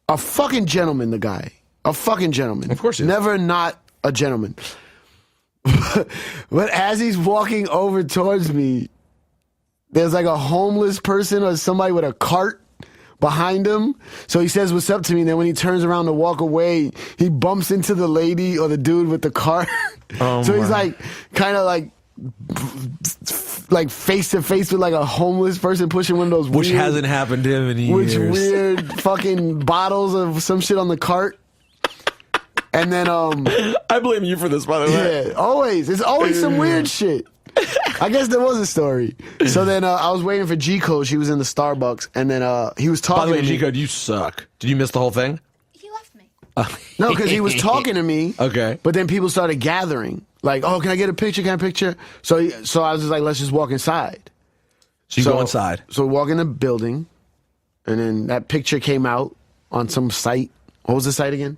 A fucking gentleman, the guy. A fucking gentleman. Of course he is. Never not a gentleman. But as he's walking over towards me, there's like a homeless person or somebody with a cart behind him. So he says, "What's up?" to me. And then when he turns around to walk away, he bumps into the lady or the dude with the cart. Oh so he's my. like, kind of like face to face with like a homeless person pushing one of those Which weird, hasn't happened to him in years. weird fucking bottles of some shit on the cart. And then I blame you for this, by the way. yeah, always. It's always some weird shit. I guess there was a story. So then I was waiting for G-Code. She was in the Starbucks. And then he was talking By the way, to me. G-Code, you suck. Did you miss the whole thing? He left me. No, because he was talking to me. Okay. But then people started gathering. Like, "Oh, can I get a picture? Can I picture?" So I was just like, "Let's just walk inside." So you go inside. So we walk in the building. And then that picture came out on some site. What was the site again?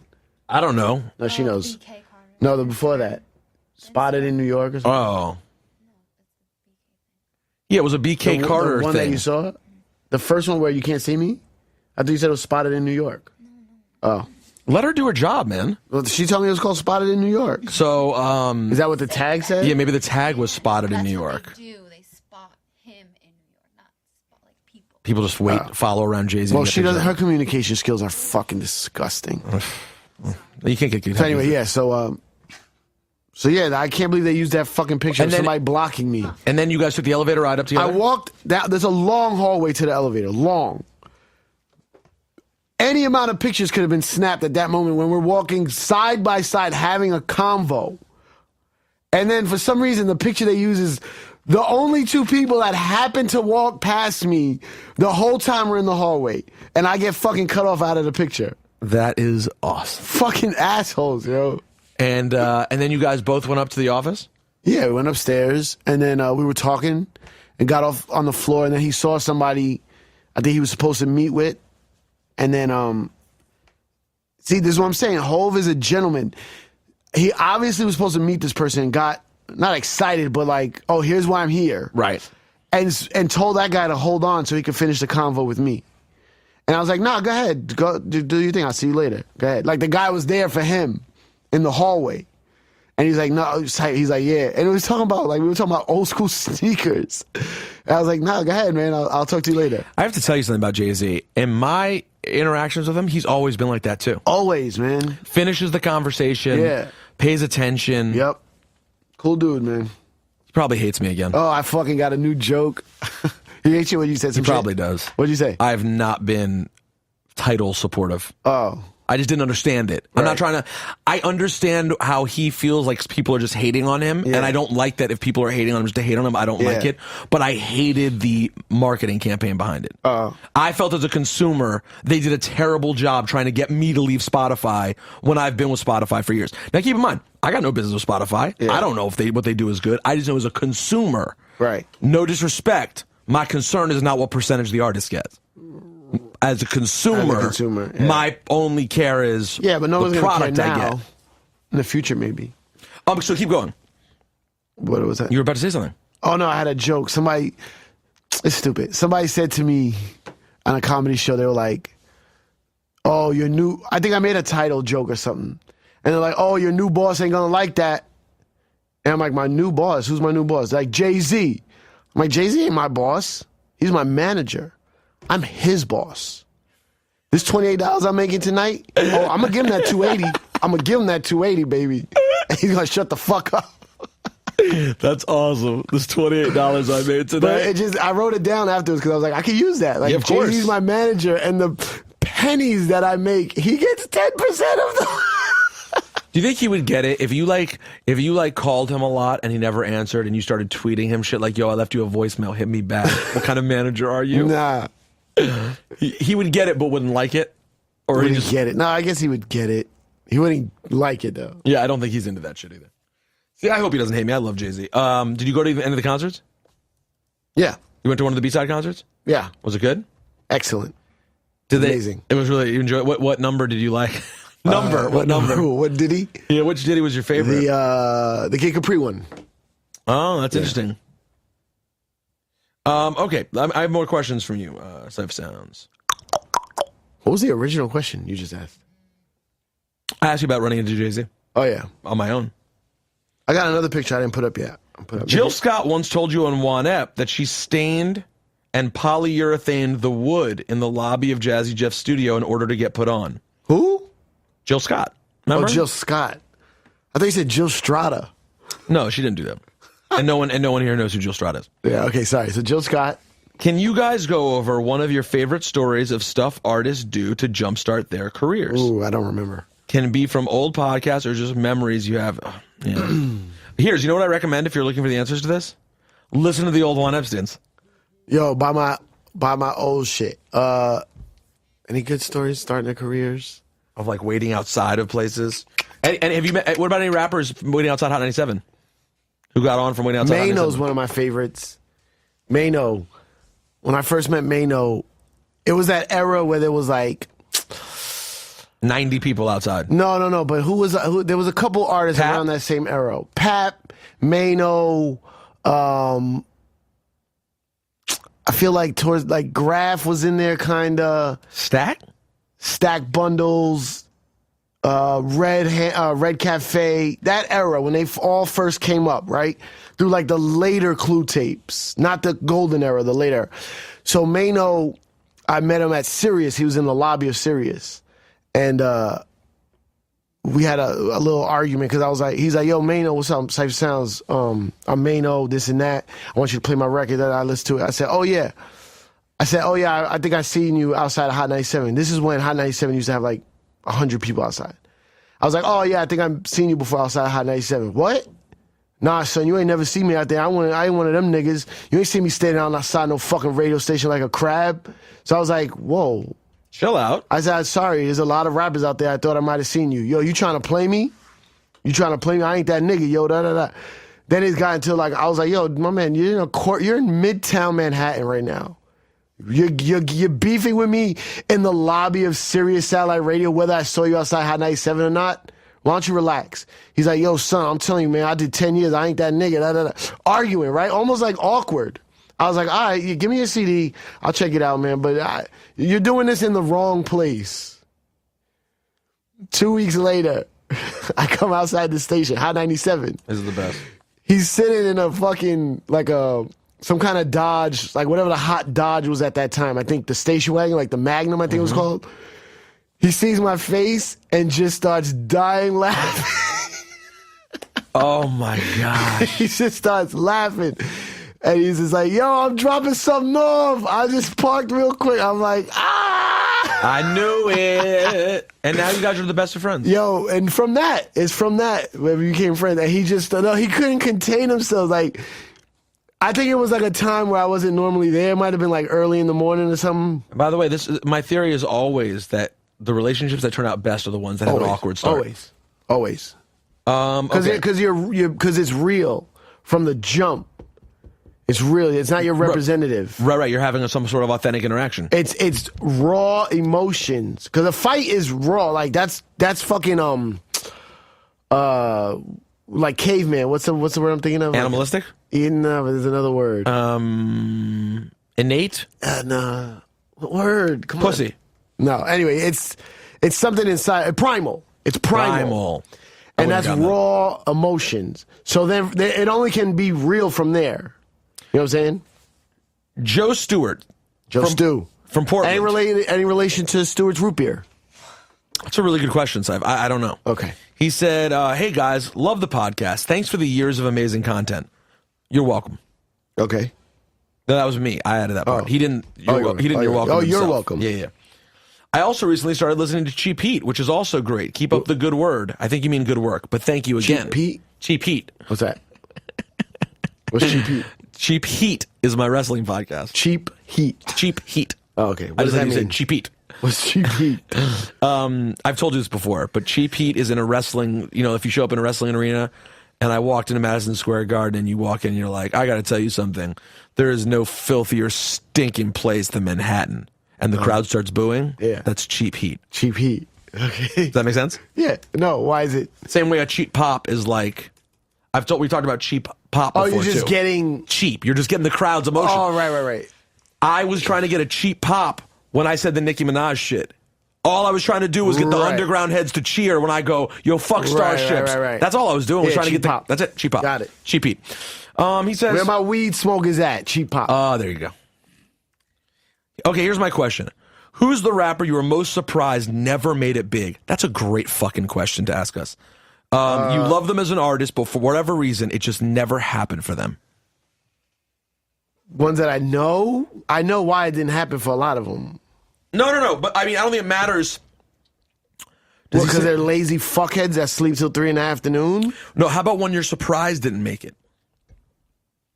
I don't know. No, she knows. BK Carter. No, the before that. Spotted in New York or something. Oh. Yeah, it was a BK The Carter one thing. that you saw? The first one where you can't see me? I thought you said it was Spotted in New York. Oh. Let her do her job, man. Well, she told me it was called Spotted in New York. So, Is that what the tag said? yeah, maybe the tag was spotted in That's New what York. They do. They spot him in New York, not spot like people. People just wait, follow around Jay-Z. Well, to get she doesn't. pictures Her communication skills are fucking disgusting. of him. You can't get. So anyway, yeah. So yeah, I can't believe they used that fucking picture And of then- somebody blocking me. And then you guys took the elevator ride up I together. walked down. There's a long hallway to the elevator. Long. Any amount of pictures could have been snapped at that moment when we're walking side by side having a convo. And then for some reason, the picture they use is the only two people that happen to walk past me the whole time we're in the hallway. And I get fucking cut off out of the picture. That is awesome. Fucking assholes, yo. And then you guys both went up to the office? Yeah, we went upstairs, and then we were talking and got off on the floor, and then he saw somebody I think he was supposed to meet with. And then, see, this is what I'm saying. Hove is a gentleman. He obviously was supposed to meet this person and got, not excited, but like, oh, here's why I'm here. Right. And told that guy to hold on so he could finish the convo with me. And I was like, nah, go ahead. Go do your thing. I'll see you later. Go ahead. Like, the guy was there for him in the hallway. And he's like, no. He's like, yeah. And we were talking about old school sneakers. And I was like, nah, go ahead, man. I'll talk to you later. I have to tell you something about Jay-Z. In my interactions with him, he's always been like that, too. Always, man. Finishes the conversation. Yeah. Pays attention. Yep. Cool dude, man. He probably hates me again. Oh, I fucking got a new joke. He hates you when you said some He probably shit? does. What'd you say? I've not been title supportive. Oh. I just didn't understand it. I'm Right. not trying to... I understand how he feels like people are just hating on him, Yeah. and I don't like that if people are hating on him just to hate on him. I don't like Yeah. it. But I hated the marketing campaign behind it. I felt as a consumer, they did a terrible job trying to get me to leave Spotify when I've been with Spotify for years. Now, keep in mind, I got no business with Spotify. Yeah. I don't know if what they do is good. I just know as a consumer, Right. no disrespect, my concern is not what percentage the artist gets. As a consumer, yeah. my only care is Yeah, but no the one's going to product care I now. get. In the future, maybe. So keep going. What was that? You were about to say something. Oh, no, I had a joke. Somebody, it's stupid. Somebody said to me on a comedy show, they were like, oh, your new, I think I made a title joke or something. And they're like, oh, your new boss ain't going to like that. And I'm like, my new boss? Who's my new boss? They're like, Jay-Z. I'm like, Jay-Z ain't my boss. He's my manager. I'm his boss. This $28 I'm making tonight, oh, I'm going to give him that 280. I'm going to give him that 280, baby. And he's going to shut the fuck up. That's awesome. This $28 I made today. But it just, I wrote it down afterwards because I was like, I could use that. Like, Yeah, of course. Jay-Z's my manager, and the pennies that I make, he gets 10% of them. Do you think he would get it if you called him a lot and he never answered and you started tweeting him shit like, yo, I left you a voicemail, hit me back. What kind of manager are you? Nah. He would get it but wouldn't like it? Or Would he he just get it? No, I guess he would get it. He wouldn't like it, though. Yeah, I don't think he's into that shit either. See, I hope he doesn't hate me. I love Jay-Z. Did you go to any of the concerts? Yeah. You went to one of the B-side concerts? Yeah. Was it good? Excellent. Did Amazing. It was really, you enjoyed it? What number did you like? What number? What did he? Yeah, which Diddy was your favorite? The Kid Capri one. Oh, that's interesting. Okay, I have more questions from you, Ciph Sounds. What was the original question you just asked? I asked you about running into Jay-Z Oh, yeah. on my own. I got another picture I didn't put up yet. Jill Scott once told you on Juan Ep that she stained and polyurethaned the wood in the lobby of Jazzy Jeff's studio in order to get put on. Who? Jill Scott. Remember? Oh, Jill Scott. I thought you said Jill Strata. No, she didn't do that. And no one here knows who Jill Strata is. Yeah, okay, sorry. So Jill Scott. Can you guys go over one of your favorite stories of stuff artists do to jumpstart their careers? Ooh, I don't remember. Can be from old podcasts or just memories you have. Yeah. You know what I recommend if you're looking for the answers to this? Listen to the old Juan Epsteins. Yo, buy my old shit. Any good stories starting their careers? Of like waiting outside of places. And have you met, what about any rappers waiting outside Hot 97? Who got on from waiting outside Hot 97? Mano's one of my favorites. Mano. When I first met Mano, it was that era where there was like 90 people outside. No. But who? There was a couple artists Pap? around that same era. Pap, Mano. I feel like towards like Graph was in there, kind of. Stack Bundles, Red Cafe. That era when they all first came up, right? Through like the later Clue tapes, not the golden era, the later. So Mano, I met him at Sirius. He was in the lobby of Sirius. And we had a little argument because I was like, he's like, yo, Mano, what's up? Ciph Sounds. I'm Mano, this and that. I want you to play my record. That I listen to it. I said, oh yeah. I think I seen you outside of Hot 97. This is when Hot 97 used to have like 100 people outside. I was like, oh yeah, I think I've seen you before outside of Hot 97. What? Nah, son, you ain't never see me out there. I ain't one of them niggas. You ain't see me standing outside no fucking radio station like a crab. So I was like, whoa. Chill out. I said, sorry, there's a lot of rappers out there. I thought I might have seen you. Yo, you trying to play me? You trying to play me? I ain't that nigga, yo, da-da-da. Then it got into like, I was like, yo, my man, you're in Midtown Manhattan right now. You're beefing with me in the lobby of Sirius Satellite Radio, whether I saw you outside Hot 97 or not. Why don't you relax? He's like, yo, son, I'm telling you, man, I did 10 years. I ain't that nigga. Da, da, da. Arguing, right? Almost like awkward. I was like, all right, give me your CD. I'll check it out, man. But you're doing this in the wrong place. 2 weeks later, I come outside the station, Hot 97. This is the best. He's sitting in a fucking, like some kind of Dodge, like whatever the hot Dodge was at that time. I think the station wagon, like the Magnum, I think it was called. He sees my face and just starts dying laughing. Oh my God. He just starts laughing. And he's just like, yo, I'm dropping something off. I just parked real quick. I'm like, I knew it. And now you guys are the best of friends. Yo, and from that, when we became friends, and he just, no, he couldn't contain himself. Like, I think it was like a time where I wasn't normally there. It might have been like early in the morning or something. By the way, my theory is always that the relationships that turn out best are the ones that have an awkward start. Always. Okay. Because it's real from the jump. It's real. It's not your representative. Right. You're having some sort of authentic interaction. It's raw emotions. Because a fight is raw. Like that's fucking like caveman. What's the word I'm thinking of? Animalistic? No, but there's another word. Innate? No. What word? Come Pussy. on. No. Anyway, it's something inside. Primal. It's primal. And that's raw emotions. So then it only can be real from there. You know what I'm saying? Joe Stewart. Stu. From Portland. Any relation to Stewart's root beer? That's a really good question, Ciph. I don't know. Okay. He said, hey guys, love the podcast. Thanks for the years of amazing content. You're welcome. Okay. No, that was me. I added that part. Oh. He didn't. You're welcome. Oh, you're himself. welcome. Yeah. I also recently started listening to Cheap Heat, which is also great. Keep up the good word. I think you mean good work, but thank you again. Cheap Heat? Cheap Heat. What's that? What's Cheap Heat? Cheap Heat is my wrestling podcast. Cheap Heat. Cheap Heat. Oh, okay. What I does just that think you mean? said Cheap Heat. What's Cheap Heat? I've told you this before, but Cheap Heat is in a wrestling, if you show up in a wrestling arena and I walked into Madison Square Garden and you walk in and you're like, I got to tell you something. There is no filthier, stinking place than Manhattan. And the crowd starts booing. Yeah. That's Cheap Heat. Cheap Heat. Okay. Does that make sense? Yeah. No, why is it? Same way a cheap pop is like, we talked about cheap pop before, you're just too. getting... Cheap. You're just getting the crowd's emotion. Oh, right. I was trying to get a cheap pop when I said the Nicki Minaj shit. All I was trying to do was get the underground heads to cheer when I go, yo, fuck Starships. Right. That's all I was doing. Was trying to get pop. That's it. Cheap pop. Got it. Cheap Heat. He says, where my weed smoke is at? Cheap pop. Oh, there you go. Okay, here's my question. Who's the rapper you were most surprised never made it big? That's a great fucking question to ask us. You love them as an artist, but for whatever reason, it just never happened for them. Ones that I know why it didn't happen for a lot of them. No. But I mean, I don't think it matters. Because they're lazy fuckheads that sleep till 3 in the afternoon? No, how about one you're surprised didn't make it?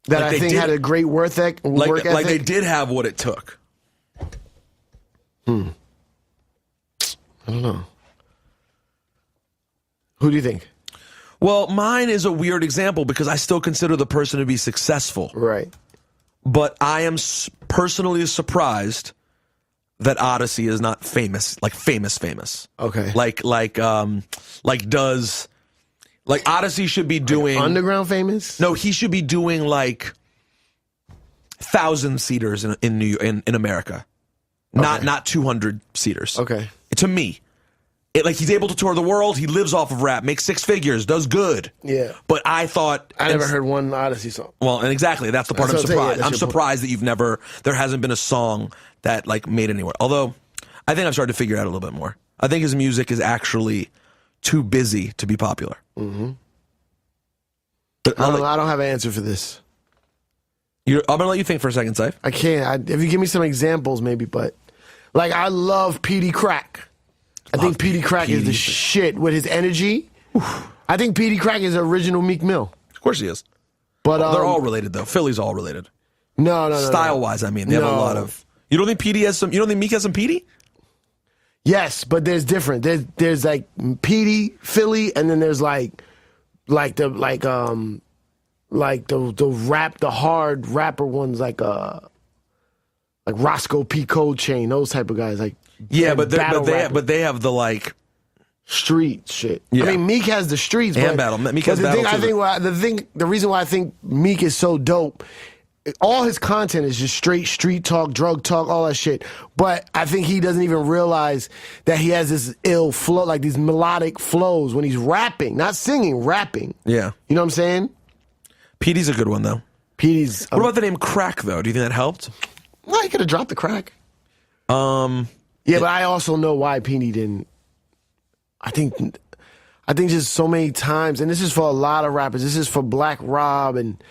That I think had a great work ethic? Like they did have what it took. I don't know. Who do you think? Well, mine is a weird example because I still consider the person to be successful. Right. But I am personally surprised that Odyssey is not famous, like famous. Okay. Like Odyssey should be doing like underground famous. No, he should be doing like 1,000-seaters in America, not 200-seaters. Okay. To me, he's able to tour the world. He lives off of rap, makes 6 figures, does good. Yeah. But I thought I never heard one Odyssey song. Well, and exactly that's the part I'm surprised. I'm surprised that there hasn't been a song that like made anywhere. Although I think I've started to figure it out a little bit more. I think his music is actually too busy to be popular. Mm-hmm. I don't have an answer for this. I'm gonna let you think for a second, Ciph. I can't. If you give me some examples, maybe. But like, I love Petey Crack. I think Petey Crack is the shit with his energy. I think Petey Crack is the original Meek Mill. Of course he is. But They're all related, though. Philly's all related. No. Style-wise, I mean. They have a lot of... You don't think Petey has some... You don't think Meek has some Petey? Yes, but there's different. There's like Petey, Philly, and then there's the hard rapper ones like Roscoe P. Cold Chain, those type of guys. Like but they have the like street shit. Yeah. I mean, Meek has the streets and battle. Meek has battle too. The reason why I think Meek is so dope. All his content is just straight street talk, drug talk, all that shit. But I think he doesn't even realize that he has this ill flow, like these melodic flows when he's rapping, not singing, rapping. Yeah. You know what I'm saying? Petey's a good one, though. Petey's... What about the name Crack, though? Do you think that helped? Well, he could have dropped the crack. But I also know why Petey didn't. I think just so many times, and this is for a lot of rappers. This is for Black Rob and...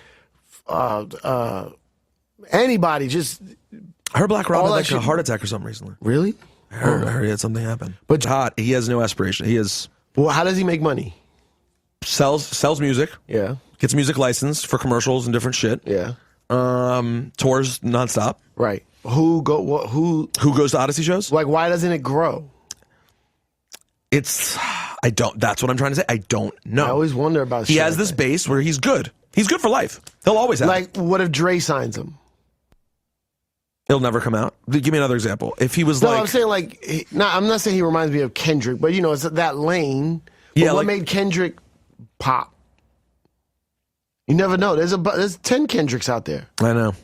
anybody, just... I heard Black Rob had like a heart attack or something recently. Really? I heard he had something happen. But hot. He has no aspiration. He is... Well, how does he make money? Sells music. Yeah. Gets music licensed for commercials and different shit. Yeah. Tours nonstop. Right. Who goes to Odyssey shows? Like, why doesn't it grow? That's what I'm trying to say. I don't know. I always wonder about He has this base where he's good. He's good for life. He'll always have. Like, what if Dre signs him? He'll never come out. Give me another example. If he was I'm saying I'm not saying he reminds me of Kendrick, but it's that lane. But what made Kendrick pop? You never know. There's 10 Kendricks out there. I know.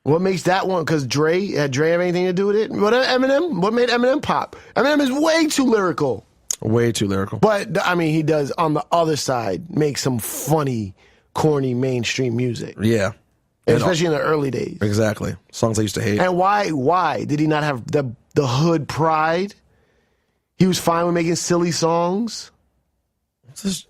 What makes that one? Because had Dre have anything to do with it? What Eminem? What made Eminem pop? Eminem is way too lyrical. Way too lyrical. But I mean, he does on the other side make some funny, corny mainstream music. Yeah. Especially in the early days. Exactly. Songs I used to hate. And why? Did he not have the hood pride? He was fine with making silly songs? What's this?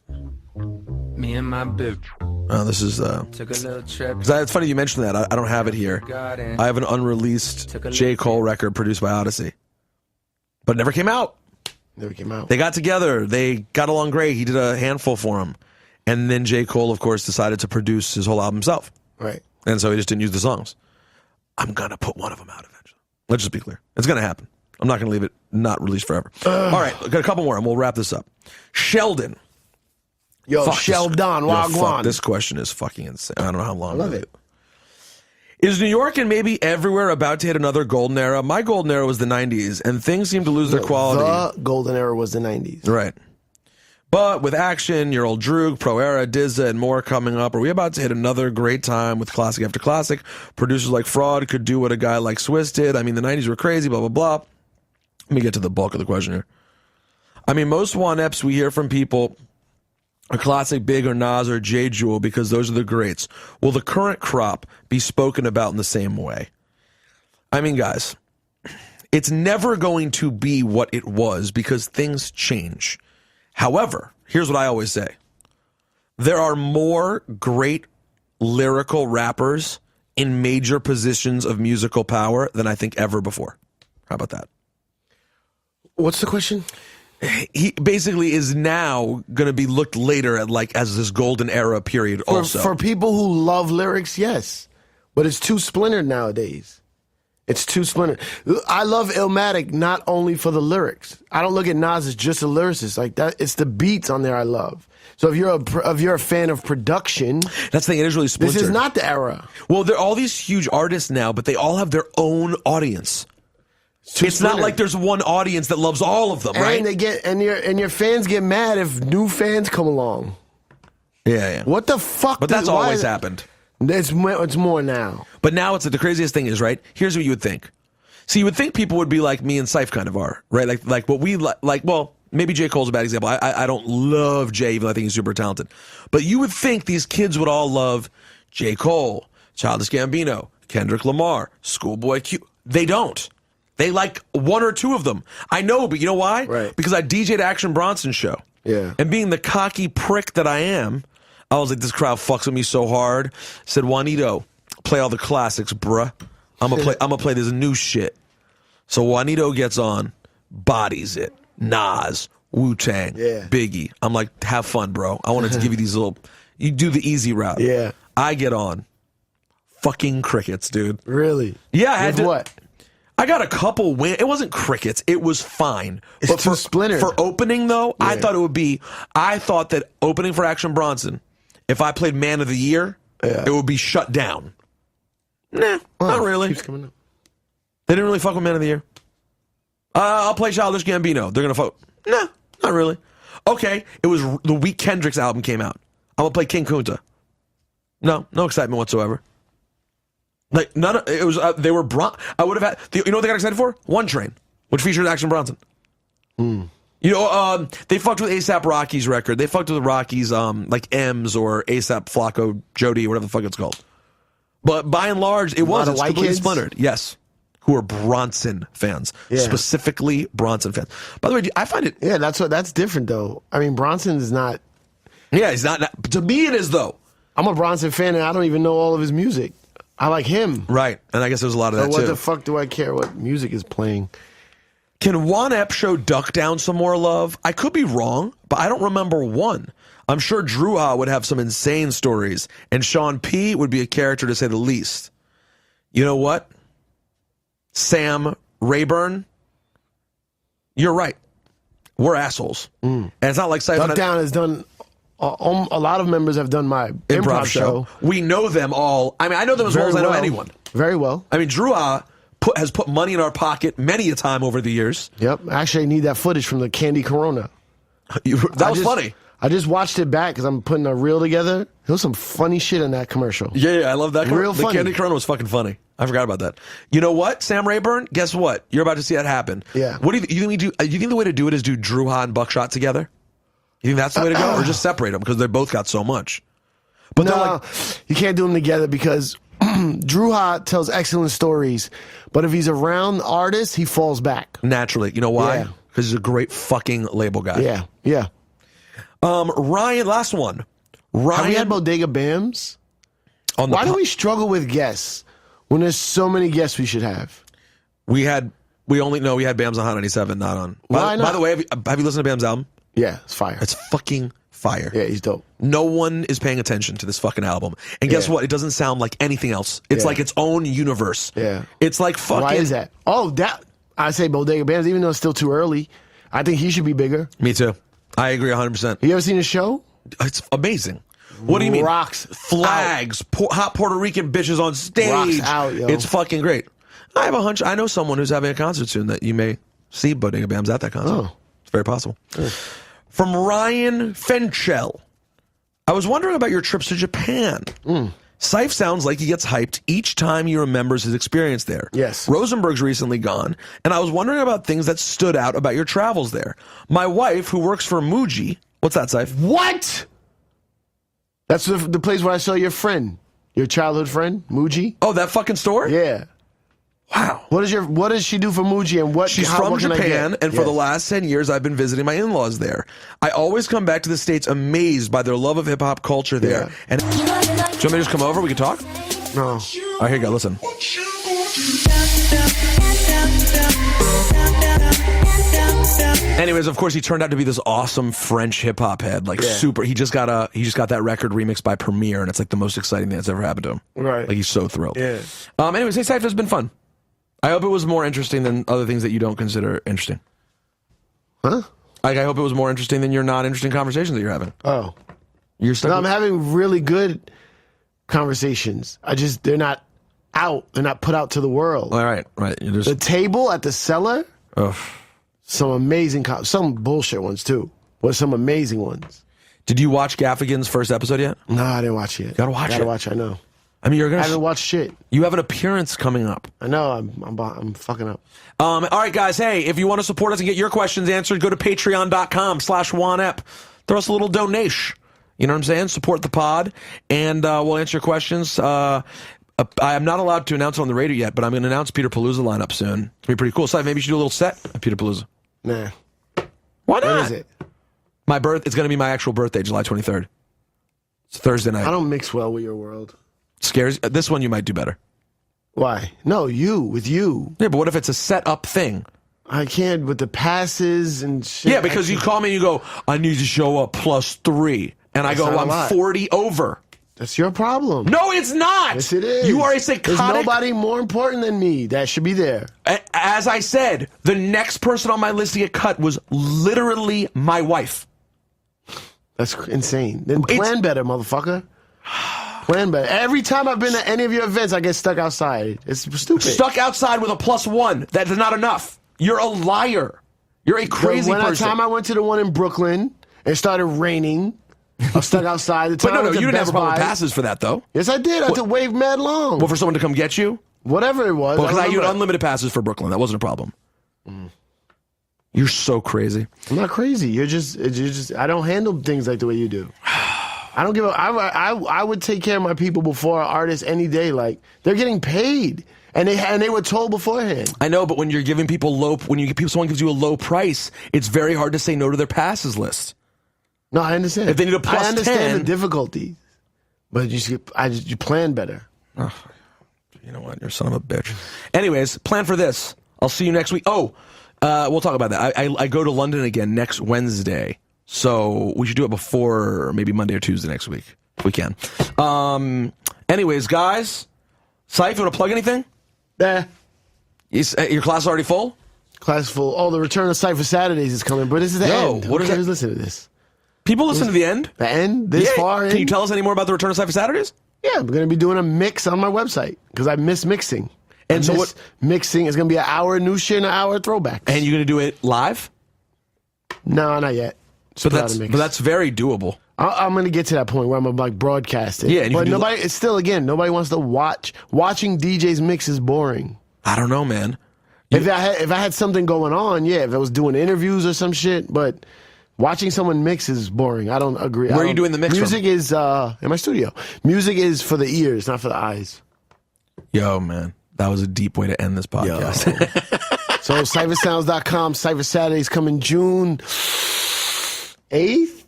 Me and my bitch. Oh, this is... Took a little trip. It's funny you mentioned that. I don't have it here. I have an unreleased J. Cole record produced by Odyssey. But it never came out. Never came out. They got together. They got along great. He did a handful for him. And then J. Cole, of course, decided to produce his whole album himself. Right. And so he just didn't use the songs. I'm going to put one of them out eventually. Let's just be clear. It's going to happen. I'm not going to leave it not released forever. All right. Got a couple more and we'll wrap this up. Sheldon. Yo, Sheldon, Wagwan. This question is fucking insane. I don't know how long. I love it. Is New York and maybe everywhere about to hit another golden era? My golden era was the 90s, and things seem to lose their quality. The golden era was the 90s. Right. But with Action, Your Old Droog, Pro Era, Dizza, and more coming up, are we about to hit another great time with classic after classic? Producers like Fraud could do what a guy like Swiss did. I mean, the 90s were crazy, blah, blah, blah. Let me get to the bulk of the question here. I mean, most Juan Eps we hear from people a classic Big or Nas or J. Jewel because those are the greats. Will the current crop be spoken about in the same way? I mean, guys, it's never going to be what it was because things change. However, here's what I always say. There are more great lyrical rappers in major positions of musical power than I think ever before. How about that? What's the question? He basically is now going to be looked later at like as this golden era period also. For people who love lyrics, yes. But it's too splintered nowadays. It's too splintered. I love Illmatic not only for the lyrics. I don't look at Nas as just a lyricist like that. It's the beats on there I love. So if you're a fan of production, that's the thing. It is really splintered. This is not the era. Well, there are all these huge artists now, but they all have their own audience. It's not like there's one audience that loves all of them, right? And your fans get mad if new fans come along. Yeah. What the fuck? But that's always happened. It's more now. But now the craziest thing is, right? Here's what you would think. See, you would think people would be like me and Ciph kind of are, right? Like what we like. Well, maybe J. Cole's a bad example. I don't love Jay, even though I think he's super talented. But you would think these kids would all love J. Cole, Childish Gambino, Kendrick Lamar, Schoolboy Q. They don't. They like one or two of them. I know, but you know why? Right. Because I DJ'd Action Bronson show. Yeah. And being the cocky prick that I am, I was like, this crowd fucks with me so hard. Said, Juanito, play all the classics, bruh. I'm gonna play this new shit. So Juanito gets on, bodies it. Nas, Wu-Tang, Biggie. I'm like, have fun, bro. I wanted to give you these little, You do the easy route. Yeah. I get on. Fucking crickets, dude. Really? Yeah, I had With to. what? I got a couple wins. It wasn't crickets. It was fine. It's too splintered. For opening, though, Yeah. I thought that opening for Action Bronson, if I played Man of the Year, it would be shut down. Nah, not really. Keeps coming up. They didn't really fuck with Man of the Year. I'll play Childish Gambino. They're going to fuck. Nah, not really. Okay, it was the week Kendrick's album came out. I'm going to play King Kunta. No excitement whatsoever. Like, none of it was, they were, I would have had, you know what they got excited for? One Train, which featured Action Bronson. You know, they fucked with A$AP Rocky's record. They fucked with Rocky's, like M's or A$AP Flacco Jody, whatever the fuck it's called. But by and large, it was completely splintered. Yes. Who are Bronson fans. Yeah. Specifically Bronson fans. By the way, I find it. Yeah, that's different though. I mean, Bronson is not. Yeah, he's not. To me, it is though. I'm a Bronson fan and I don't even know all of his music. I like him. Right. And I guess there's a lot of that What too. the fuck do I care what music is playing? Can Juan Ep show Duck Down some more love? I could be wrong, but I don't remember one. I'm sure Drew Ha would have some insane stories, and Sean P would be a character to say the least. You know what? Sam Rayburn, you're right. We're assholes. And it's not like Cipha. Duck Down has done. A lot of members have done my improv show. We know them all. I mean, I know them as well as I know anyone. Very well. I mean, Drew Ha has put money in our pocket many a time over the years. Yep. Actually, I need that footage from the Candy Corona. That was funny. I just watched it back because I'm putting a reel together. There was some funny shit in that commercial. Yeah, I love that. Real The funny. Candy Corona was fucking funny. I forgot about that. You know what, Sam Rayburn? Guess what? You're about to see that happen. Yeah. What do you think we do? You think the way to do it is do Drew Ha and Buckshot together? You think that's the way to go, or just separate them because they both got so much? But they're No, like, you can't do them together because Drew Ha tells excellent stories, but if he's around artists, he falls back. naturally. You know why? Yeah. Because he's a great fucking label guy. Yeah. Ryan, last one. Ryan, Have we had Bodega Bams? on the Why do we struggle with guests when there's so many guests we should have? we had Bams on Hot 97, not on. Why not? By the way, have you listened to Bam's album? Yeah, it's fire. It's fucking fire. Yeah, he's dope. No one is paying attention to this fucking album. And guess Yeah. what? It doesn't sound like anything else. It's Yeah. like its own universe. Yeah. It's like fucking. Why is that? Oh, that I say Bodega Bams, even though it's still too early. I think he should be bigger. Me too. I agree 100%. You ever seen his show? It's amazing. What do you mean? Rocks Flags, hot Puerto Rican bitches on stage. Rocks out, yo. It's fucking great. I have a hunch. I know someone who's having a concert soon that you may see Bodega Bams at that concert. Oh. It's very possible. From Ryan Fenchel. I was wondering about your trips to Japan. Ciph sounds like he gets hyped each time he remembers his experience there. Yes. Rosenberg's recently gone, and I was wondering about things that stood out about your travels there. My wife, who works for Muji, what's that, Ciph? What? That's the place where I saw your friend, your childhood friend, Muji. Oh, that fucking store? Yeah. Wow. What does she do for Muji and what? She's how, from what can I Japan, get? and for Yes. the last 10 years, I've been visiting my in-laws there. I always come back to the States amazed by their love of hip-hop culture there. Yeah. And do you want me to just come over? We can talk? No. All right, here you go. Listen. Anyways, of course, he turned out to be this awesome French hip hop head, like super. He just got that record remixed by Premier, and it's like the most exciting thing that's ever happened to him. Right. Like he's so thrilled. Yeah. Anyways, hey, Cipha, it's been fun. I hope it was more interesting than other things that you don't consider interesting. Huh? Like, I hope it was more interesting than your not interesting conversations that you're having. Oh. You're stuck. No, I'm having really good conversations. They're not out. They're not put out to the world. All right. You're The table at the cellar, Ugh. some amazing, some bullshit ones too, but some amazing ones. Did you watch Gaffigan's first episode yet? No, I didn't watch it yet. Gotta watch it. Gotta watch. I know. I mean, you're I gonna. haven't watched shit. You have an appearance coming up. I know. I'm fucking up. All right, guys. Hey, if you want to support us and get your questions answered, go to patreon.com/JuanEp. Throw us a little donation. You know what I'm saying? Support the pod, and we'll answer your questions. I am not allowed to announce it on the radio yet, but I'm going to announce Peter Palooza lineup soon. It's going to be pretty cool. So maybe you should do a little set at Peter Palooza. Nah. Why not? When is it? It's going to be my actual birthday, July 23rd. It's Thursday night. I don't mix well with your world. Scares. This one you might do better. Why? No, with you. Yeah, but what if it's a set up thing? I can't with the passes and shit. Yeah, because you call me and you go, I need to show up +3. And I go, not a I'm lot. 40 over. That's your problem. No, it's not. Yes, it is. You are a psychotic. There's nobody more important than me that should be there. As I said, the next person on my list to get cut was literally my wife. That's insane. Then plan better, motherfucker. Plan better. Every time I've been at any of your events, I get stuck outside. It's stupid. Stuck outside with a +1. That's not enough. You're a liar. You're a crazy person. The time I went to the one in Brooklyn, it started raining. I was stuck outside. The time But no, I went to you didn't have Best a problem with Buy- passes for that, though. Yes, I did. I had to wave mad long. Well, for someone to come get you? Whatever it was. Well, because you had remember. unlimited passes for Brooklyn. That wasn't a problem. You're so crazy. I'm not crazy. You're just. I don't handle things like the way you do. I don't give a. I would take care of my people before artists any day. Like they're getting paid, and they were told beforehand. I know, but when you're giving people someone gives you a low price, it's very hard to say no to their passes list. No, I understand. If they need a I understand +10, the difficulty, but you plan better. Oh, you know what? You're a son of a bitch. Anyways, plan for this. I'll see you next week. Oh, we'll talk about that. I go to London again next Wednesday, so we should do it before maybe Monday or Tuesday next week if we can. Anyways, guys, Ciph, you want to plug anything? Yeah. Your class is already full? Class full. Oh, the return of Cipha Saturdays is coming, but this is the end. What is Who cares? that? Listen to this. People listen to the end? The end? This far in? Can you tell us any more about the return of Cipha Saturdays? Yeah, I'm going to be doing a mix on my website because I miss mixing. And so what? Mixing is going to be an hour new shit and an hour throwback. And you're going to do it live? No, not yet. But that's very doable. I'm going to get to that point where I'm like broadcasting. Yeah, and you but can do nobody. It's still nobody wants to watch. Watching DJs mix is boring. I don't know, man. If I had something going on, yeah, if I was doing interviews or some shit, but watching someone mix is boring. I don't agree. Where are you doing the mix Music from? is in my studio. Music is for the ears, not for the eyes. Yo, man. That was a deep way to end this podcast. So CiphaSounds.com, Cipha Saturdays coming June 8th,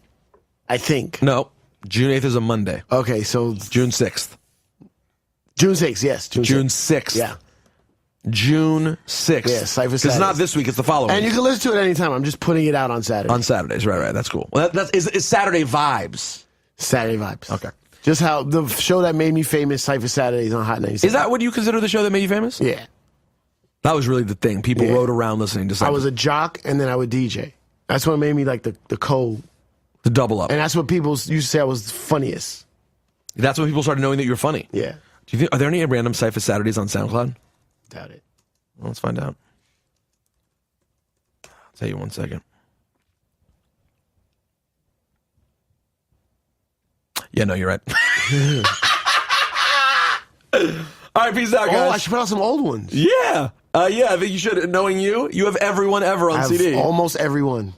I think. No, June 8th is a Monday. Okay, so June 6th. June 6th, yes. June 6th. Yeah. June 6th. Yeah, Cipha Saturdays. It's not this week, it's the following And you week. can listen to it anytime. I'm just putting it out on Saturday. On Saturdays, right. That's cool. Well, it's Saturday vibes. Saturday vibes. Okay. Just how the show that made me famous, Cipha Saturdays on Hot 97. Is that what you consider the show that made you famous? Yeah. That was really the thing. People rode around listening to I Cipha. was a jock, and then I would DJ. That's what made me like the code. The double up. And that's what people used to say I was funniest. That's when people started knowing that you're funny. Yeah. Do you think, are there any random Cipha Saturdays on SoundCloud? Doubt it. Well, let's find out. I'll tell you 1 second. Yeah, no, you're right. All right, peace out, guys. Oh, I should put out some old ones. Yeah. Yeah, I think you should. Knowing you have everyone ever on I have CD. almost everyone.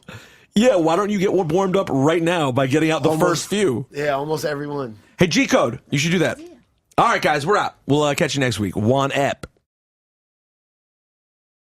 Yeah, why don't you get one warmed up right now by getting out the first few? Yeah, almost everyone. Hey, G-Code, you should do that. All right, guys, we're out. We'll catch you next week. Juan Ep.